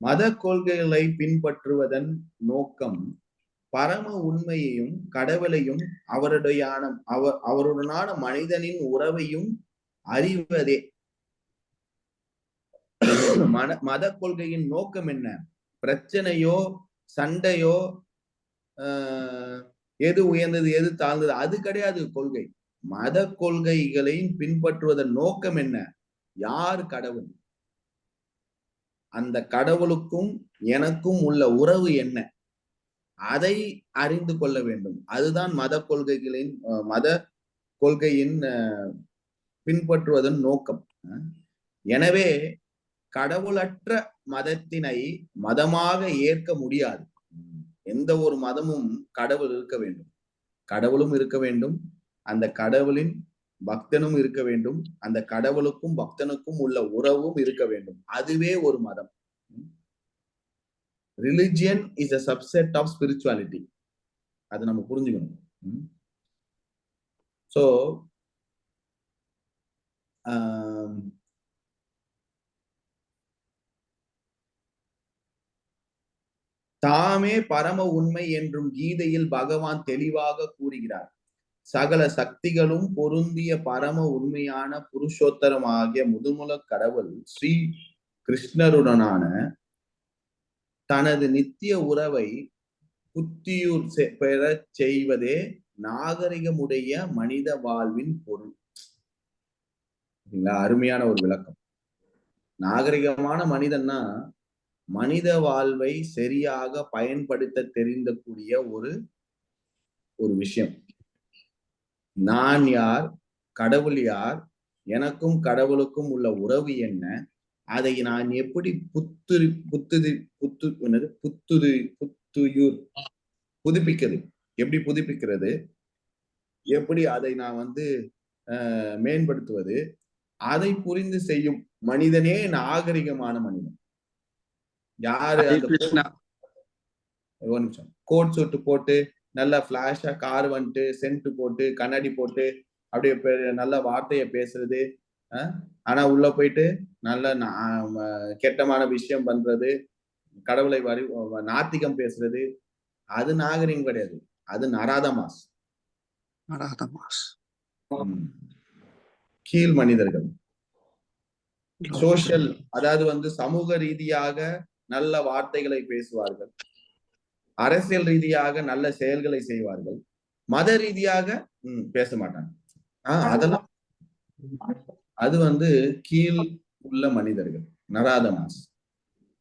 மத கொள்கைகளை பின்பற்றுவதன் நோக்கம் பரம உண்மையையும் கடவுளையும் அவருடனான மனிதனின் உறவையும் அறிவதே. மத கொள்கையின் நோக்கம் என்ன? பிரச்சனையோ சண்டையோ எது உயர்ந்தது எது தாழ்ந்தது அது கிடையாது கொள்கை. மத கொள்கைகளை பின்பற்றுவதன் நோக்கம் என்ன? யார் கடவுள், அந்த கடவுளுக்கும் எனக்கும் உள்ள உறவு என்ன, அதை அறிந்து கொள்ள வேண்டும். அதுதான் மத கொள்கையின் பின்பற்றுவதன் நோக்கம். எனவே கடவுளற்ற மதத்தினை மதமாக ஏற்க முடியாது. எந்த ஒரு மதமும் கடவுள் இருக்க வேண்டும், கடவுளும் இருக்க வேண்டும், அந்த கடவுளின் பக்தனும் இருக்க வேண்டும், அந்த கடவுளுக்கும் பக்தனுக்கும் உள்ள உறவும் இருக்க வேண்டும். அதுவே ஒரு மதம். Religion is a subset of spirituality. அது நம்ம புரிஞ்சுக்கணும். சோ தாமே பரம உண்மை என்றும் கீதையில் பகவான் தெளிவாக கூறுகிறார். சகல சக்திகளும் பொருந்திய பரம உண்மையான புருஷோத்தரம் ஆகிய முதுமுல கடவுள் ஸ்ரீ கிருஷ்ணருடனான தனது நித்திய உறவை புத்தியூர் பெற செய்வதே நாகரிகமுடைய மனித வாழ்வின் பொருள். அருமையான ஒரு விளக்கம். நாகரிகமான மனிதன்னா மனித வாழ்வை சரியாக பயன்படுத்த தெரிந்தக்கூடிய ஒரு விஷயம். நான் யார், கடவுள் யார், எனக்கும் கடவுளுக்கும் உள்ள உறவு என்ன, அதை நான் எப்படி புதுப்பிக்கிறது, எப்படி புதுப்பிக்கிறது, எப்படி அதை நான் வந்து மேம்படுத்துவது, அதை புரிந்து செய்யும் மனிதனே நாகரிகமான மனிதன். யாரு ஒரு நிமிஷம் கோட் சூட்டு போட்டு நல்ல பிளாஷா கார் வந்துட்டு சென்ட் போட்டு கண்ணாடி போட்டு அப்படியே நல்ல வார்த்தைய பேசுறது, ஆனா உள்ள போயிட்டு நல்ல கெட்டமான விஷயம் பண்றது, கடவுளை நாத்திகம் பேசுறது, அது நாகரிகம் கிடையாது, அது நராதமாஸ். கீழ் மனிதர்கள். சோசியல், அதாவது வந்து சமூக ரீதியாக நல்ல வார்த்தைகளை பேசுவார்கள், அரசியல் ரீதியாக நல்ல செயல்களை செய்வார்கள், மத ரீதியாக பேச மாட்டாங்க. அதெல்லாம் அது வந்து கீழ் உள்ள மனிதர்கள், நராதமாஸ்.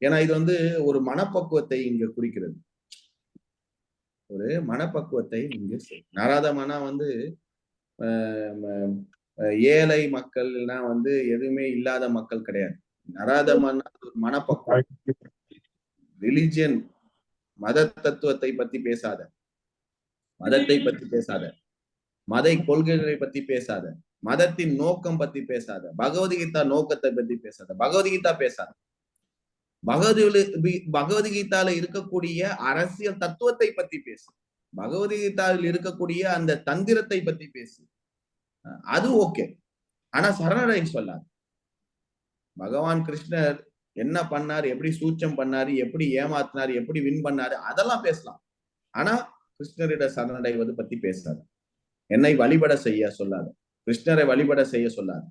ஏன்னா இது வந்து ஒரு மனப்பக்குவத்தை இங்க குறிக்கிறது, ஒரு மனப்பக்குவத்தை இங்க. நராதமானா வந்து ஏழை மக்கள்னா வந்து எதுவுமே இல்லாத மக்கள் கிடையாது. நராதமன்னா ஒரு மனப்பக்குவம். ரிலிஜியன், மத தத்துவத்தை பத்தி பேசாத, மதத்தை பத்தி பேசாத, மத கொள்கைகளை பத்தி பேசாத, மதத்தின் நோக்கம் பத்தி பேசாத, பகவத்கீதா நோக்கத்தை பத்தி பேசாத, பகவத்கீதா பேசாத. பகவத்கீதால இருக்கக்கூடிய அரசியல் தத்துவத்தை பத்தி பேசு, பகவத்கீதாவில் இருக்கக்கூடிய அந்த தந்திரத்தை பத்தி பேசு. அது ஓகே. ஆனா சரணடை சொல்லாது. பகவான் கிருஷ்ணர் என்ன பண்ணாரு, எப்படி சூச்சம் பண்ணாரு, எப்படி ஏமாத்தினாரு, எப்படி வின் பண்ணாரு, அதெல்லாம் பேசலாம். ஆனா கிருஷ்ணரிட சரணடைவது பத்தி பேசாது. என்னை வழிபட செய்ய சொல்லாது, கிருஷ்ணரை வழிபட செய்ய சொல்லாது.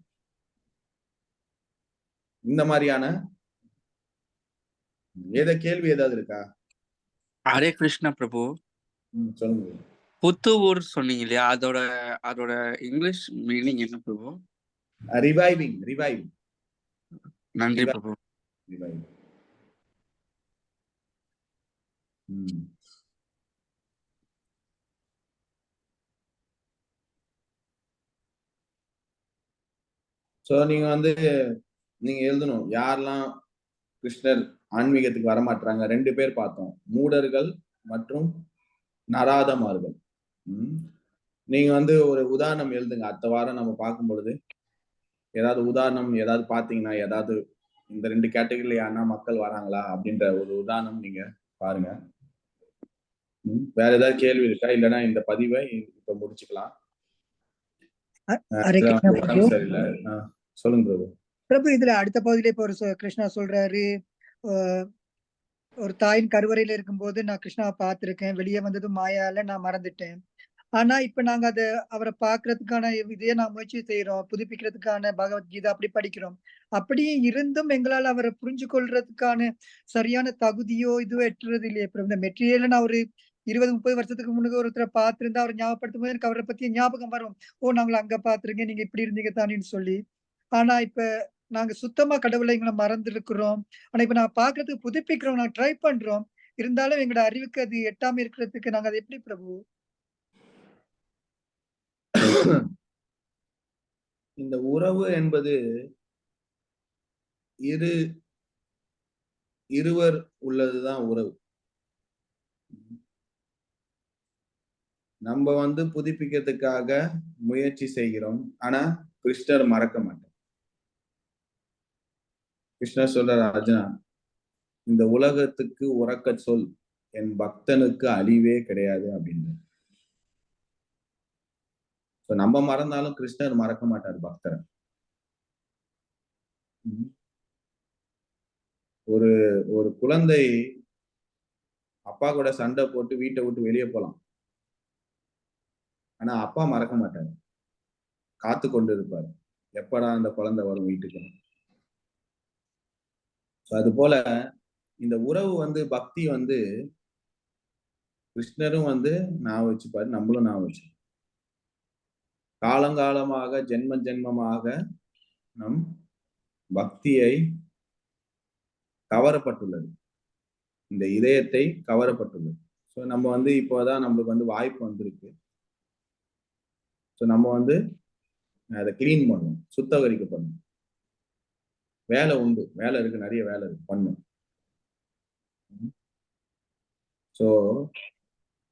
இந்த மாதிரியான கேள்வி ஏதாவது இருக்கா? ஹரே கிருஷ்ணா பிரபு. சொல்லுங்க. புத்து ஊர் சொன்னீங்க இல்லையா, அதோட அதோட இங்கிலீஷ் மீனிங் என்ன பிரபு? ரிவைவிங். ரிவைவ். நன்றி பிரபு. ரிவைவ். சோ நீங்க வந்து நீங்க எழுதணும் யாரெல்லாம் கிருஷ்ணர் ஆன்மீகத்துக்கு வரமாட்டாங்க. 2 பேர் பார்த்தோம், மூடர்கள் மற்றும் நராதமார்கள். நீங்க வந்து ஒரு உதாரணம் எழுதுங்க. அடுத்த வாரம் நம்ம பார்க்கும் பொழுது ஏதாவது உதாரணம் ஏதாவது பாத்தீங்கன்னா, ஏதாவது இந்த 2 கேட்டகரியில யாருன்னா மக்கள் வராங்களா அப்படின்ற ஒரு உதாரணம் நீங்க பாருங்க. வேற ஏதாவது கேள்வி இருக்கா? இல்லைன்னா இந்த பதிவை இப்ப முடிச்சுக்கலாம். சரியில்லை. சொல்லுங்க பிரபு. பிரபு, இதுல அடுத்த பகுதியில இப்ப ஒரு கிருஷ்ணா சொல்றாரு, ஒரு தாயின் கருவறையில இருக்கும்போது நான் கிருஷ்ணாவை பார்த்திருக்கேன், வெளியே வந்ததும் மாயால நான் மறந்துட்டேன். ஆனா இப்ப நாங்க அவரை பாக்குறதுக்கான இதையே நான் முயற்சி செய்யறோம், புதுப்பிக்கிறதுக்கான பகவத்கீதா அப்படி படிக்கிறோம். அப்படியே இருந்தும் எங்களால அவரை புரிஞ்சு கொள்றதுக்கான சரியான தகுதியோ இதுவோ எட்டுறது இல்லையே பிரபு. இந்த மெட்டீரியல நான் ஒரு 20-30 வருஷத்துக்கு முன்னாடி ஒருத்தரை பார்த்திருந்தா அவரை ஞாபகப்படுத்தும் போது எனக்கு அவரை பத்தி ஞாபகம் வரும். ஓ, நாங்களை அங்க பாத்துருங்க, நீங்க இப்படி இருந்தீங்க தானேன்னு சொல்லி. ஆனா இப்ப நாங்க சுத்தமா கடவுளை எங்களை மறந்துருக்கிறோம். ஆனா இப்ப நான் பாக்குறதுக்கு புதுப்பிக்கிறோம், நான் ட்ரை பண்றோம். இருந்தாலும் எங்களோட அறிவுக்கு அது எட்டாம இருக்கிறதுக்கு நாங்க அதை எப்படி பிரபு? இந்த உறவு என்பது இருவர் உள்ளதுதான் உறவு. நம்ம வந்து புதுப்பிக்கிறதுக்காக முயற்சி செய்கிறோம். ஆனா கிருஷ்ணர் மறக்க மாட்டார். கிருஷ்ணர் சொல்றார், அர்ஜுனா, இந்த உலகத்துக்கு உறக்க சொல், என் பக்தனுக்கு அழிவே கிடையாது அப்படின்னு. நம்ம மறந்தாலும் கிருஷ்ணர் மறக்க மாட்டார் பக்தரை. ஒரு ஒரு குழந்தை அப்பா கூட சண்டை போட்டு வீட்டை விட்டு வெளியே போலாம், ஆனா அப்பா மறக்க மாட்டார், காத்து கொண்டு இருப்பார், எப்படா அந்த குழந்தை வரும் வீட்டுக்கு. அது போல இந்த உறவு வந்து பக்தி வந்து கிருஷ்ணரும் வந்து நான் வச்சுப்பாரு, நம்மளும் நான் வச்சு காலங்காலமாக ஜென்ம ஜென்மமாக நம் பக்தியை கவரப்பட்டுள்ளது, இந்த இதயத்தை கவரப்பட்டுள்ளது. ஸோ நம்ம வந்து இப்போதான் நம்மளுக்கு வந்து வாய்ப்பு வந்திருக்கு. ஸோ நம்ம வந்து அதை கிளீன் பண்ணணும், சுத்தகரிக்க பண்ணணும். வேலை உண்டு, வேலை இருக்கு, நிறைய வேலை இருக்கு, பண்ணும். ஸோ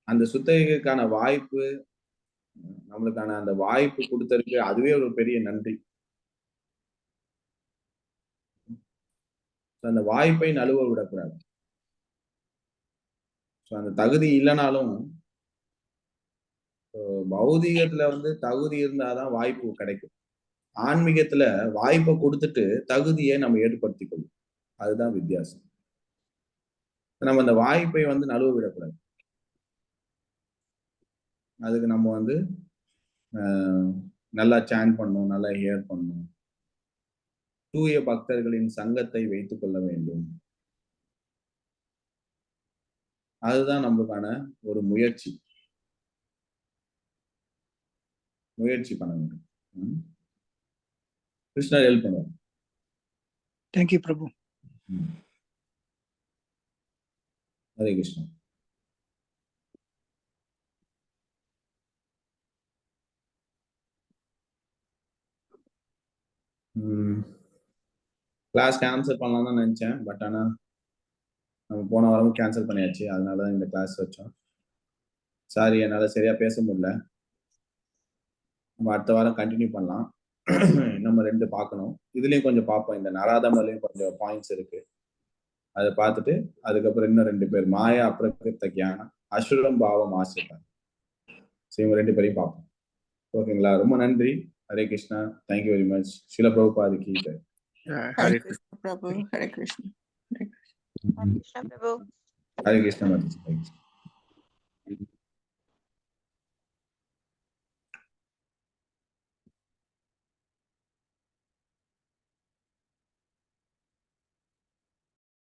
அந்த சுத்தகரிக்கான வாய்ப்பு, நம்மளுக்கான அந்த வாய்ப்பு கொடுத்ததுக்கு அதுவே ஒரு பெரிய நன்றி. அந்த வாய்ப்பை நழுவ விடக்கூடாது. அந்த தகுதி இல்லைனாலும் பௌதிகத்துல வந்து தகுதி இருந்தாதான் வாய்ப்பு கிடைக்கும். ஆன்மீகத்துல வாய்ப்பை கொடுத்துட்டு தகுதியை நம்ம ஏற்படுத்திக்கொள்ளும். அதுதான் வித்தியாசம். நம்ம அந்த வாய்ப்பை வந்து நழுவ விடக்கூடாது. அதுக்கு நம்ம வந்து நல்லா சான் பண்ணணும், நல்லா ஹியர் பண்ணணும், தூய பக்தர்களின் சங்கத்தை வைத்துக் கொள்ள வேண்டும். அதுதான் நம்மளுக்கான ஒரு முயற்சி பண்ண வேண்டும். கிருஷ்ணர் ஹெல்ப் பண்ணுவார். தேங்க்யூ பிரபு. ஹரே கிருஷ்ணா. கிளாஸ் கேன்சல் பண்ணலாம் தான் நினைச்சேன். பட் ஆனா நம்ம போன வாரமும் கேன்சல் பண்ணியாச்சு. அதனால தான் இந்த கிளாஸ் வச்சோம். சாரி, என்னால சரியா பேச முடியல. நம்ம அடுத்த வாரம் கண்டினியூ பண்ணலாம். நம்ம 2 பார்க்கணும். இதுலயும் கொஞ்சம் பார்ப்போம். இந்த நராதமலையும் கொஞ்சம் பாயிண்ட்ஸ் இருக்கு. அதை பார்த்துட்டு அதுக்கப்புறம் இன்னும் 2 பேர் மாயா அப்ரகிருத்த ஞானம் அசுரம் பாவம் ஆசிரியர். சரி, இவங்க 2 பேரையும் பார்ப்போம். ஓகேங்களா? ரொம்ப நன்றி. Hare Krishna. Thank you very much. Srila பிரபுபாதுக்கு ஜெய். Hare Krishna Prabhu. Hare Krishna. Hare Krishna. Mhm. Krishna Prabhu. Hare Krishna.